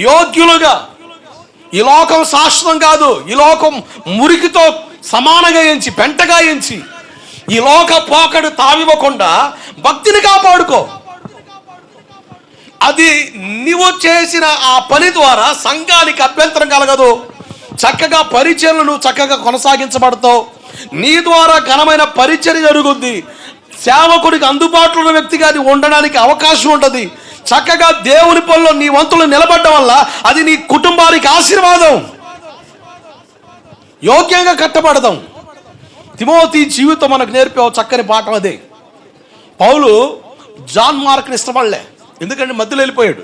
యోగ్యులుగా, ఈ లోకం శాశ్వతం కాదు, ఈ లోకం మురికితో సమానంగా ఎంచి, పెంటగా ఎంచి, ఈ లోక పోకడు తావివ్వకుండా భక్తిని కాపాడుకో. అది నీవు చేసిన ఆ పని ద్వారా సంఘానికి అభ్యంతరం కలగదు. చక్కగా పరిచర్యలు నువ్వు చక్కగా కొనసాగించబడతావు. నీ ద్వారా ఘనమైన పరిచర్య జరుగుద్ది. సేవకుడికి అందుబాటులో ఉన్న వ్యక్తిగా అది ఉండడానికి అవకాశం ఉంటుంది. చక్కగా దేవుని పనిలో నీ వంతులు నిలబడడం వల్ల అది నీ కుటుంబానికి ఆశీర్వాదం. యోగ్యంగా కట్టబడదాం. తిమోతి జీవితం మనకు నేర్పే చక్కని పాఠం అదే. పౌలు జాన్ మార్క్ని ఇష్టపడలే, ఎందుకంటే మధ్యలో వెళ్ళిపోయాడు.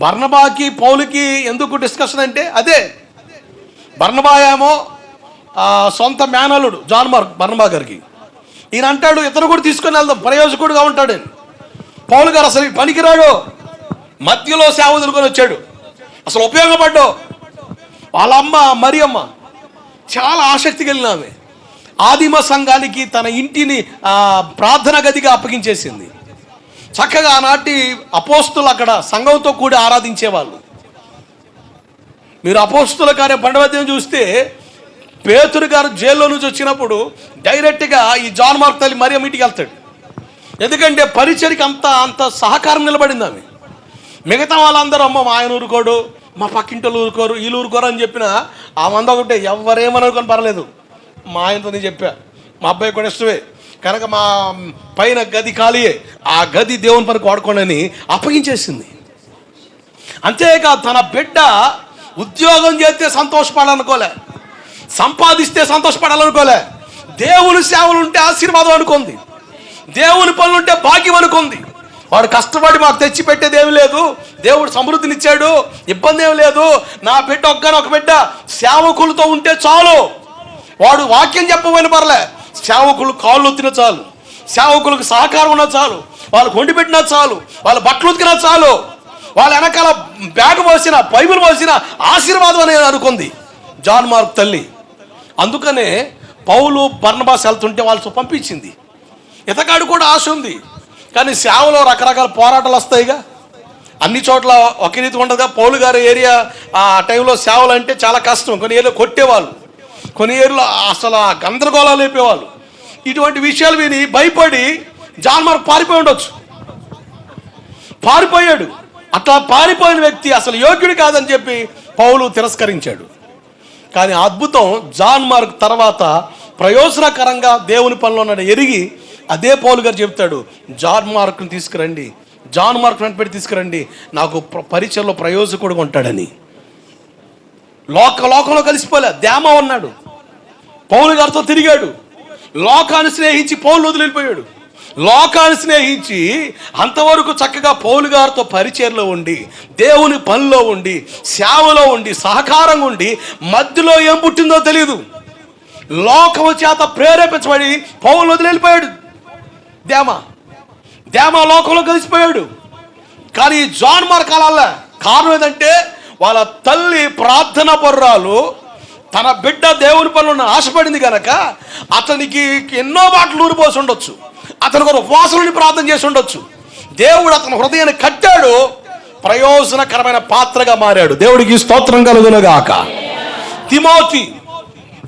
బర్నబాకి పౌలుకి ఎందుకు డిస్కషన్ అంటే అదే. బర్నబా ఏమో సొంత మేనలుడు జాన్ మార్క్ బర్నబా గారికి. ఈయన అంటాడు ఇతను కూడా తీసుకొని వెళ్దాం, ప్రయోజకుడుగా ఉంటాడని. పౌలు గారు అసలు పనికిరాడు, మధ్యలో సేవ వదులుకొని వచ్చాడు, అసలు ఉపయోగపడ్డావు. వాళ్ళ అమ్మ మరియమ్మ చాలా ఆసక్తి కలిగిన ఆమె. ఆదిమ సంఘానికి తన ఇంటిని ప్రార్థన గదిగా అప్పగించేసింది. చక్కగా ఆనాటి అపోస్తులు అక్కడ సంఘంతో కూడి ఆరాధించేవాళ్ళు. మీరు అపోస్తుల కార్య 12వ చూస్తే పేతురు గారు జైల్లో నుంచి వచ్చినప్పుడు డైరెక్ట్గా ఈ జాన్ మార్క్ తల్లి మరియమ్మ ఇంటికి వెళ్తాడు. ఎందుకంటే పరిచర్కి అంత సహకారం నిలబడింది ఆమె. మిగతా వాళ్ళందరూ అమ్మ మా ఆయన ఊరుకోడు, మా పక్కింటోళ్ళు ఊరుకోరు, వీళ్ళు ఊరుకోరు అని చెప్పిన ఆ మంద ఒకటే, ఎవరేమనుకొని పర్లేదు, మా ఆయనతో నేను చెప్పా, మా అబ్బాయి కూడా ఇష్టమే కనుక మా పైన గది ఖాళీయే, ఆ గది దేవుని పనికి వాడుకోనని అప్పగించేసింది. అంతేకాదు తన బిడ్డ ఉద్యోగం చేస్తే సంతోషపడాలనుకోలే, సంపాదిస్తే సంతోషపడాలనుకోలే, దేవుని సేవలు ఉంటే ఆశీర్వాదం అనుకుంది, దేవుని పనులు ఉంటే భాగ్యం అనుకుంది. వాడు కష్టపడి మాకు తెచ్చి పెట్టేది ఏమి లేదు, దేవుడు సమృద్ధినిచ్చాడు, ఇబ్బంది ఏమి లేదు, నా బిడ్డ ఒక బిడ్డ సేవకులతో ఉంటే చాలు. వాడు వాక్యం చెప్పమని పర్లే, సేవకులు కాళ్ళు ఉత్తినా చాలు, సేవకులకు సహకారం ఉన్నా చాలు, వాళ్ళకు వండి పెట్టినా చాలు, వాళ్ళ బట్టలు ఉతికినా చాలు, వాళ్ళ వెనకాల బ్యాగ్ పోసిన, బైబిల్ పోసిన ఆశీర్వాదం అనేది అనుకుంది జాన్ మార్క్ తల్లి. అందుకనే పౌలు బర్నబాస్ వెళ్తుంటే వాళ్ళతో పంపించింది. ఇతగాడు కూడా ఆశ ఉంది, కానీ సేవలో రకరకాల పోరాటాలు వస్తాయిగా, అన్ని చోట్ల ఒకే రీతి ఉండదుగా. పౌలు గారి ఏరియా ఆ టైంలో సేవలు అంటే చాలా కష్టం. కొన్ని ఏరియాలో కొట్టేవాళ్ళు, కొన్ని ఏరియాలో అసలు గందరగోళాలు లేపేవాళ్ళు. ఇటువంటి విషయాలు విని భయపడి జాన్ మార్క్ పారిపోయి ఉండొచ్చు. పారిపోయాడు. అట్లా పారిపోయిన వ్యక్తి అసలు యోగ్యుడు కాదని చెప్పి పౌలు తిరస్కరించాడు. కానీ అద్భుతం, జాన్ మార్క్ తర్వాత ప్రయోజనకరంగా దేవుని పనిలో ఉన్నాడు ఎరిగి అదే పౌలు గారు చెప్తాడు, జాన్ మార్క్ని తీసుకురండి, జాన్ మార్క్ వెంట పెట్టి తీసుకురండి, నాకు పరిచయంలో ప్రయోజకుడుగా ఉంటాడని. లోకంలో కలిసిపోలే, దేమా ఉన్నాడు, పౌలు గారితో తిరిగాడు. లోకాన్ని స్నేహించి పౌలు వదిలిపోయాడు. లోకాన్ని స్నేహించి అంతవరకు చక్కగా పౌలు గారితో పరిచయంలో ఉండి, దేవుని పనిలో ఉండి, సేవలో ఉండి, సహకారంగా ఉండి, మధ్యలో ఏం పుట్టిందో తెలియదు, లోకము చేత ప్రేరేపించబడి పౌలు వదిలిపోయాడు. దేమా లోకంలో కలిసిపోయాడు. కానీ జాన్ మార్క్ అలా కారణం ఏంటంటే వాళ్ళ తల్లి ప్రార్థన పర్రాలు, తన బిడ్డ దేవుని పనులను ఆశపడింది కనుక అతనికి ఎన్నో మాటలు ఊరిపోసి ఉండొచ్చు, అతను ఒక ఉపవాసాలని ప్రార్థన చేసి ఉండొచ్చు. దేవుడు అతని హృదయాన్ని కట్టాడు, ప్రయోజనకరమైన పాత్రగా మారాడు. దేవుడికి స్తోత్రం కలుగునుగాక. తిమోతి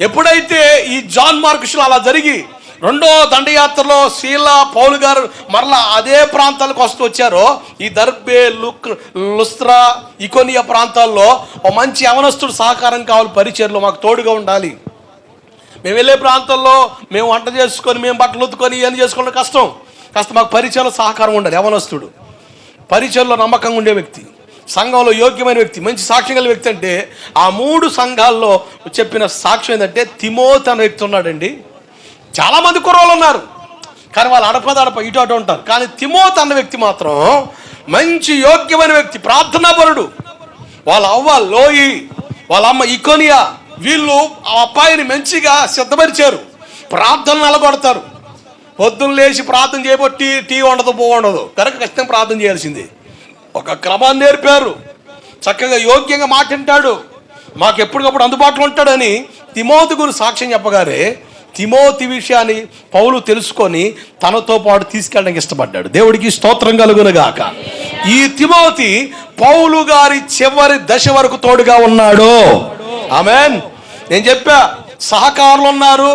ఎప్పుడైతే ఈ జాన్ మార్క్ విషయంలో అలా జరిగి రెండో దండయాత్రలో శీలా పౌలు గారు మరలా అదే ప్రాంతాలకు వచ్చారో, ఈ దర్బే, లుస్త్రా, ఇకోనియా ప్రాంతాల్లో ఓ మంచి యవనస్తుడు సహకారం కావాలి, పరిచర్లో మాకు తోడుగా ఉండాలి, మేము వెళ్ళే ప్రాంతాల్లో మేము వంట చేసుకొని, మేము బట్టలు ఉతుకొని ఇవన్నీ చేసుకోవడం కష్టం. కాస్త మాకు పరిచయంలో సహకారం ఉండాలి. యవనస్తుడు పరిచయంలో నమ్మకంగా ఉండే వ్యక్తి, సంఘంలో యోగ్యమైన వ్యక్తి, మంచి సాక్ష్యం కలిగిన వ్యక్తి అంటే ఆ 3 సంఘాల్లో చెప్పిన సాక్ష్యం ఏంటంటే తిమోతి అనే వ్యక్తి ఉన్నాడండి. చాలామంది కుర్రోళ్ళు ఉన్నారు, కానీ వాళ్ళు అడపదడప ఇటు అటు ఉంటారు. కానీ తిమోతి అన్న వ్యక్తి మాత్రం మంచి యోగ్యమైన వ్యక్తి, ప్రార్థనాపరుడు. వాళ్ళ అవ్వ లోయి, వాళ్ళ అమ్మ ఇకోనియా, వీళ్ళు ఆ అబ్బాయిని మంచిగా సిద్ధపరిచారు. ప్రార్థనలు నిలబడతారు. పొద్దున్న లేచి ప్రార్థన చేయబట్టి టీ ఉండదు, ఉండదు, కనుక ఖచ్చితంగా ప్రార్థన చేయాల్సింది. ఒక క్రమాన్ని నేర్పారు. చక్కగా యోగ్యంగా మాట్లాంటాడు, మాకు ఎప్పటికప్పుడు అందుబాటులో ఉంటాడని తిమోతి గురించి సాక్ష్యం చెప్పగానే తిమోతి విషయాన్ని పౌలు తెలుసుకొని తనతో పాటు తీసుకెళ్ళడానికి ఇష్టపడ్డాడు. దేవుడికి స్తోత్రం కలుగునుగాక. ఈ తిమోతి పౌలు గారి చివరి దశ వరకు తోడుగా ఉన్నాడు. ఆమేన్. నేను చెప్పా, సహకారులు ఉన్నారు,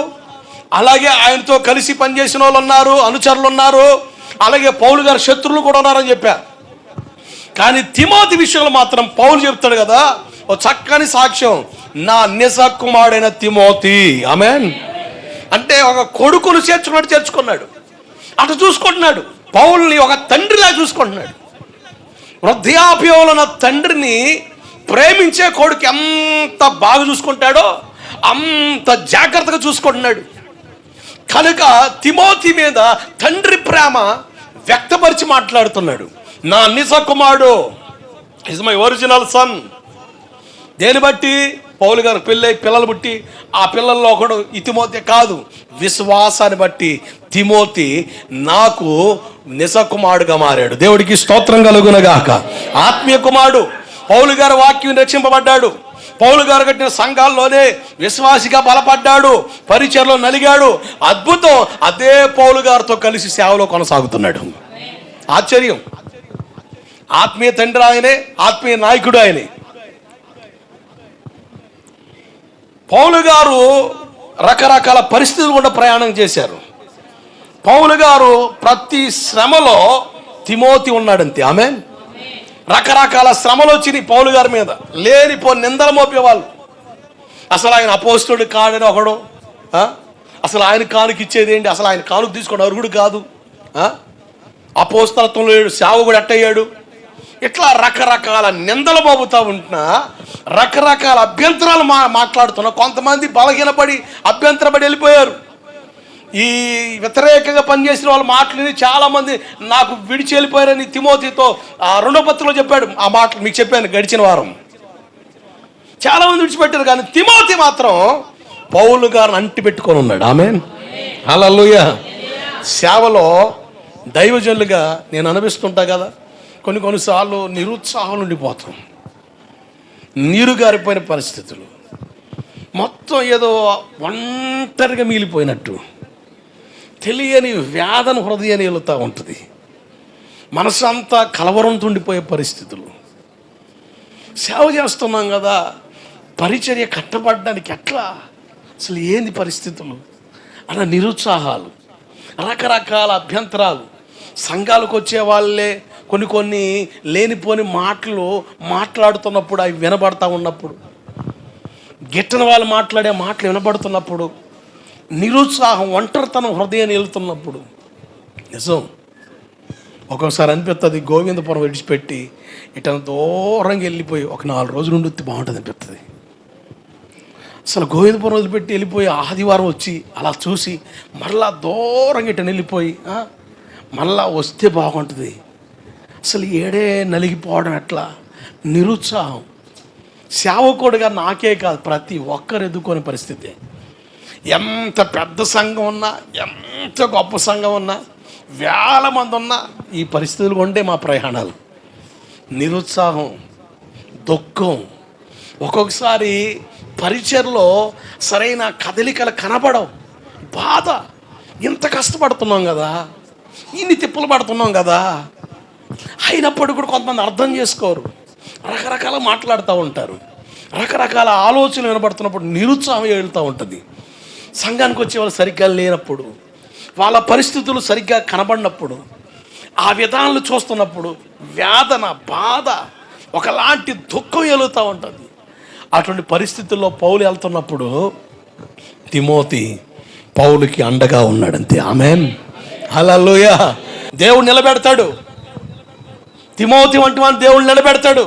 అలాగే ఆయనతో కలిసి పనిచేసిన వాళ్ళు ఉన్నారు, అనుచరులు ఉన్నారు, అలాగే పౌలు గారి శత్రువులు కూడా ఉన్నారని చెప్పా. కానీ తిమోతి విషయంలో మాత్రం పౌలు చెప్తాడు కదా, ఓ చక్కని సాక్ష్యం, నా నిజ కుమారుడైన తిమోతి. ఆమేన్. అంటే ఒక కొడుకును చేర్చుకున్నాడు. అటు చూసుకుంటున్నాడు, పౌల్ని ఒక తండ్రిలా చూసుకుంటున్నాడు. వృద్ధాప్యంలో ఉన్న తండ్రిని ప్రేమించే కొడుకు ఎంత బాగా చూసుకుంటాడో అంత జాగ్రత్తగా చూసుకుంటున్నాడు. కనుక తిమోతి మీద తండ్రి ప్రేమ వ్యక్తపరిచి మాట్లాడుతున్నాడు. నా నిజ కుమారుడు, ఇస్ మై ఒరిజినల్ సన్. దేని బట్టి? పౌలు గారు పిల్లలు పుట్టి ఆ పిల్లల్లో ఒకడు ఈ తిమోతి కాదు, విశ్వాసాన్ని బట్టి తిమోతి నాకు నిజ కుమారుడుగా మారాడు. దేవుడికి స్తోత్రం కలుగునగాక. ఆత్మీయ కుమారుడు. పౌలు గారు వాక్యం రక్షింపబడ్డాడు. పౌలు గారు కట్టిన సంఘాల్లోనే విశ్వాసిగా బలపడ్డాడు, పరిచయలో నలిగాడు. అద్భుతం. అదే పౌలు గారితో కలిసి సేవలో కొనసాగుతున్నాడు. ఆశ్చర్యం. ఆత్మీయ తండ్రి ఆయనే, ఆత్మీయ నాయకుడు ఆయనే. పౌలు గారు రకరకాల పరిస్థితులు కూడా ప్రయాణం చేశారు. పౌలు గారు ప్రతి శ్రమలో తిమోతి ఉన్నాడంతే. ఆమేన్. రకరకాల శ్రమలు వచ్చినాయి పౌలు గారి మీద, లేనిపో నిందలు మోపేవాళ్ళు. అసలు ఆయన అపోస్తుడు కాడని ఒకడు, అసలు ఆయన కానుక ఇచ్చేది ఏంటి, అసలు ఆయన కానుక తీసుకోవడం అరుగుడు కాదు, అపోస్తలత్వంలో లేడు, సేవకుడు ఎట్టయ్యాడు, ఇట్లా రకరకాల నిందలు మోపుతూ ఉంటున్నా, రకరకాల అభ్యంతరాలు మాట్లాడుతున్నా. కొంతమంది బలహీనపడి అభ్యంతరపడి వెళ్ళిపోయారు. ఈ వ్యతిరేకంగా పనిచేసిన వాళ్ళు మాటలని చాలామంది నాకు విడిచి వెళ్ళిపోయారని తిమోతితో 2వ పత్రికలో చెప్పాడు. ఆ మాటలు మీకు చెప్పాను గడిచిన వారం. చాలామంది విడిచిపెట్టారు, కానీ తిమోతి మాత్రం పౌలు గారిని అంటి పెట్టుకొని ఉన్నాడు. ఆమేన్. హల్లెలూయా. సేవలో దైవజనులుగా నేను అనిపిస్తుంటా కదా, కొన్నిసార్లు నిరుత్సాహం ఉండిపోతాం, నీరు గారిపోయిన పరిస్థితులు, మొత్తం ఏదో ఒంటరిగా మిగిలిపోయినట్టు, తెలియని వేదన హృదయాన్ని వెళుతూ ఉంటుంది, మనసు అంతా కలవరంతో ఉండిపోయే పరిస్థితులు. సేవ చేస్తున్నాం కదా, పరిచర్య కట్టబడడానికి ఎట్లా, అసలు ఏంది పరిస్థితులు అన్న నిరుత్సాహాలు, రకరకాల అభ్యంతరాలు. సంఘాలకు వచ్చే వాళ్ళే కొన్ని లేనిపోని మాటలు మాట్లాడుతున్నప్పుడు, అవి వినబడతా ఉన్నప్పుడు, గిట్టని వాళ్ళు మాట్లాడే మాటలు వినబడుతున్నప్పుడు, నిరుత్సాహం, ఒంటరితనం హృదయాన్ని వెళ్తున్నప్పుడు, నిజం ఒక్కొక్కసారి అనిపిస్తుంది గోవిందపురం విడిచిపెట్టి ఇటన దూరంగా వెళ్ళిపోయి ఒక 4 రోజులు ఉండి బాగుంటుంది అనిపిస్తుంది. అసలు గోవిందపురం వదిలిపెట్టి వెళ్ళిపోయి ఆదివారం వచ్చి అలా చూసి మరలా దూరంగా ఇటని వెళ్ళిపోయి మళ్ళా వస్తే బాగుంటుంది. అసలు ఏడే నలిగిపోవడం ఎట్లా, నిరుత్సాహం. సేవకుడిగా నాకే కాదు, ప్రతి ఒక్కరు ఎదుర్కొనే పరిస్థితి. ఎంత పెద్ద సంఘం ఉన్నా, ఎంత గొప్ప సంఘం ఉన్నా, వేల మంది ఉన్నా, ఈ పరిస్థితులు ఉండే మా ప్రయాణాలు. నిరుత్సాహం, దుఃఖం, ఒక్కొక్కసారి పరిచర్లో సరైన కదలికలు కనపడవు, బాధ. ఇంత కష్టపడుతున్నాం కదా, ఇన్ని తిప్పలు పడుతున్నాం కదా, అయినప్పటికీ కూడా కొంతమంది అర్థం చేసుకోరు, రకరకాల మాట్లాడుతూ ఉంటారు, రకరకాల ఆలోచనలు వినబడుతున్నప్పుడు నిరుత్సాహం వెళ్తూ ఉంటుంది. సంఘానికి వచ్చే వాళ్ళు సరిగ్గా లేనప్పుడు, వాళ్ళ పరిస్థితులు సరిగ్గా కనబడినప్పుడు, ఆ విధానాలు చూస్తున్నప్పుడు వేదన, బాధ, ఒకలాంటి దుఃఖం వెలుగుతూ ఉంటుంది. అటువంటి పరిస్థితుల్లో పౌలు వెళ్తున్నప్పుడు తిమోతి పౌలుకి అండగా ఉన్నాడంతే. ఆమేన్, హల్లెలూయా. దేవుడు నిలబెడతాడు. తిమోతి వంటి వాడిని దేవుడు నిలబెడతాడు.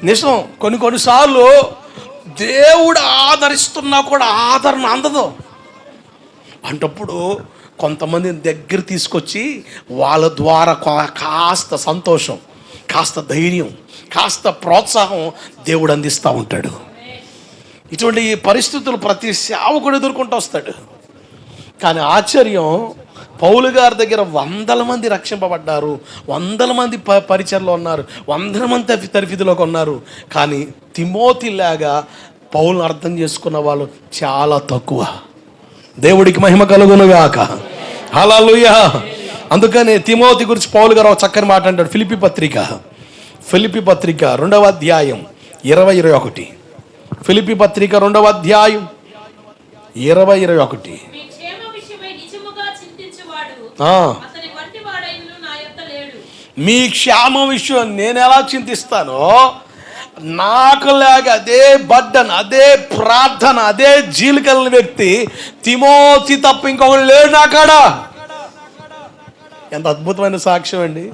నిజం, కొన్నిసార్లు దేవుడు ఆదరిస్తున్నా కూడా ఆదరణ అందదు. అంటప్పుడు కొంతమందిని దగ్గర తీసుకొచ్చి వాళ్ళ ద్వారా కాస్త సంతోషం, కాస్త ధైర్యం, కాస్త ప్రోత్సాహం దేవుడు అందిస్తూ ఉంటాడు. ఇటువంటి పరిస్థితులు ప్రతి సేవకుడు ఎదుర్కొంటూ వస్తాడు. కానీ ఆశ్చర్యం, పౌలు గారి దగ్గర 100 మంది రక్షింపబడ్డారు, 100 మంది పరిచర్లో ఉన్నారు, 100 మంది తరఫీదులోకి ఉన్నారు. కానీ తిమోతిలాగా పౌలును అర్థం చేసుకున్న వాళ్ళు చాలా తక్కువ. దేవుడికి మహిమ కలుగునుగాక, హల్లెలూయా. అందుకని తిమోతి గురించి పౌలు గారు ఒక చక్కని మాట అంటాడు. ఫిలిప్పీ పత్రిక 2వ అధ్యాయం 20-21. ఫిలిప్పీ పత్రిక 2వ అధ్యాయం 20-21. మీ క్షేమ విషయం నేను ఎలా చింతిస్తానో, నాకు లేక అదే బర్డన్, అదే ప్రార్థన, అదే జీలికల వ్యక్తి తిమోతి తప్ప ఇంకొకరు లేడు నా కాడ. ఎంత అద్భుతమైన సాక్ష్యం అండి.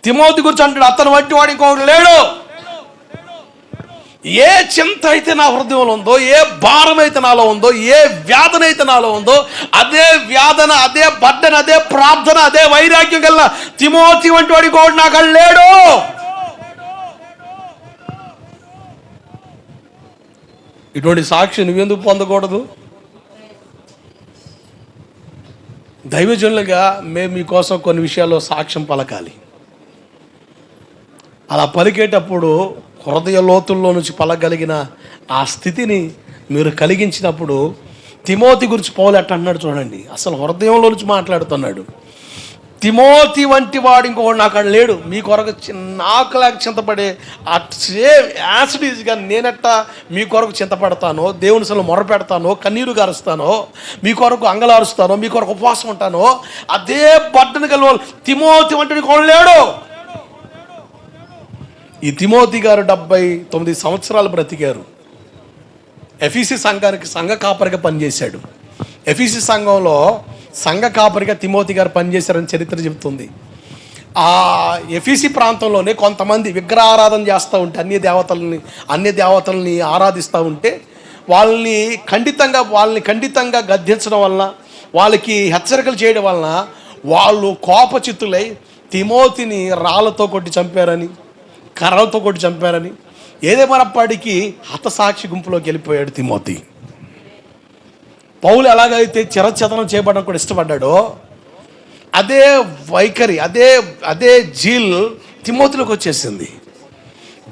తిమోతి గురించి అంటాడు, అతను వంటి వాడు ఇంకొకరు లేడు. ఏ చింత అయితే నా హృదయంలో ఉందో, ఏ భారం అయితే నాలో ఉందో, ఏ వ్యాధన అయితే నాలో ఉందో, అదే వ్యాధన, అదే బర్డన్, అదే ప్రార్థన, అదే వైరాగ్యం కల్లా తిమోతి వంటి వాడి ఇంకొకడు నా కాడ లేడు. ఇటువంటి సాక్షి నువ్వెందుకు పొందకూడదు? దైవజనులుగా మేము మీకోసం కొన్ని విషయాల్లో సాక్ష్యం పలకాలి. అలా పలికేటప్పుడు హృదయ లోతుల్లో నుంచి పలకగలిగిన ఆ స్థితిని మీరు కలిగించినప్పుడు, తిమోతి గురించి పౌలు ఎట్ట అన్నాడు చూడండి. అసలు హృదయంలో నుంచి మాట్లాడుతున్నాడు. తిమోతి వంటి వాడు ఇంకొకడు నాకు అక్కడ లేడు. మీ కొరకు నాకు లేక చింతపడే ఆ సేమ్ యాసిడీస్గా నేనెట్టా మీ కొరకు చింతపడతానో, దేవుని అసలు మొర పెడతానో, కన్నీరు గారుస్తానో, మీ కొరకు అంగలారుస్తానో, మీ కొరకు ఉపవాసం ఉంటానో, అదే బట్టను కలిగి తిమోతి వంటి ఇంకొకడు లేడు. ఈ తిమోతి గారు 79 సంవత్సరాలు బ్రతికారు. ఎఫీసీ సంఘానికి సంఘ కాపరిగా పనిచేశాడు. ఎఫీసీ సంఘంలో సంఘ కాపరిగా తిమోతి గారు పనిచేశారని చరిత్ర చెబుతుంది. ఆ ఎఫీసీ ప్రాంతంలోనే కొంతమంది విగ్రహారాధన చేస్తూ ఉంటే, అన్య దేవతల్ని ఆరాధిస్తూ ఉంటే వాళ్ళని ఖండితంగా గద్దించడం వలన, వాళ్ళకి హెచ్చరికలు చేయడం వలన వాళ్ళు కోపచిత్తులై తిమోతిని రాళ్ళతో కొట్టి చంపారని, కర్రలతో కొట్టి చంపారని, ఏదేమైనప్పటికీ హతసాక్షి గుంపులోకి వెళ్ళిపోయాడు తిమోతి. పౌలు ఎలాగైతే చిరఛేదనం చేయబడడం కూడా ఇష్టపడ్డాడో, అదే వైఖరి, అదే జీల్ తిమోతిలోకి వచ్చేసింది.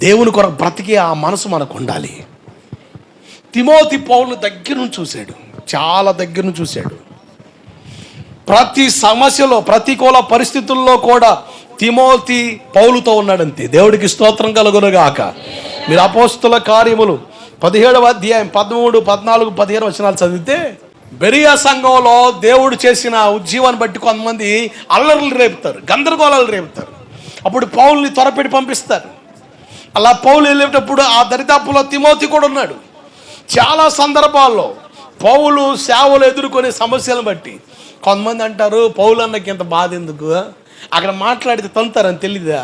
దేవుని కొరకు బ్రతికి ఆ మనసు మనకు ఉండాలి. తిమోతి పౌలు దగ్గర నుంచి చూశాడు, చాలా దగ్గర నుంచి చూశాడు. ప్రతి సమస్యలో, ప్రతికూల పరిస్థితుల్లో కూడా తిమోతి పౌలుతో ఉన్నాడంతే. దేవుడికి స్తోత్రం కలుగునుగాక. మీరు అపోస్తుల కార్యములు 17వ అధ్యాయం 13, 14, 15 వచనాలు చదివితే, బెరియా సంఘంలో దేవుడు చేసిన ఉజ్జీవాన్ని బట్టి కొంతమంది అల్లర్లు రేపుతారు, గందరగోళాలు రేపుతారు. అప్పుడు పౌలుని త్వరపెట్టి పంపిస్తారు. అలా పౌలు వెళ్ళేటప్పుడు ఆ దరిదాపులో తిమోతి కూడా ఉన్నాడు. చాలా సందర్భాల్లో పౌలు సేవలు ఎదుర్కొనే సమస్యలను బట్టి కొంతమంది అంటారు, పౌలు అన్నకి ఇంత బాధ ఎందుకు, అక్కడ మాట్లాడితే తంతారని తెలీదా,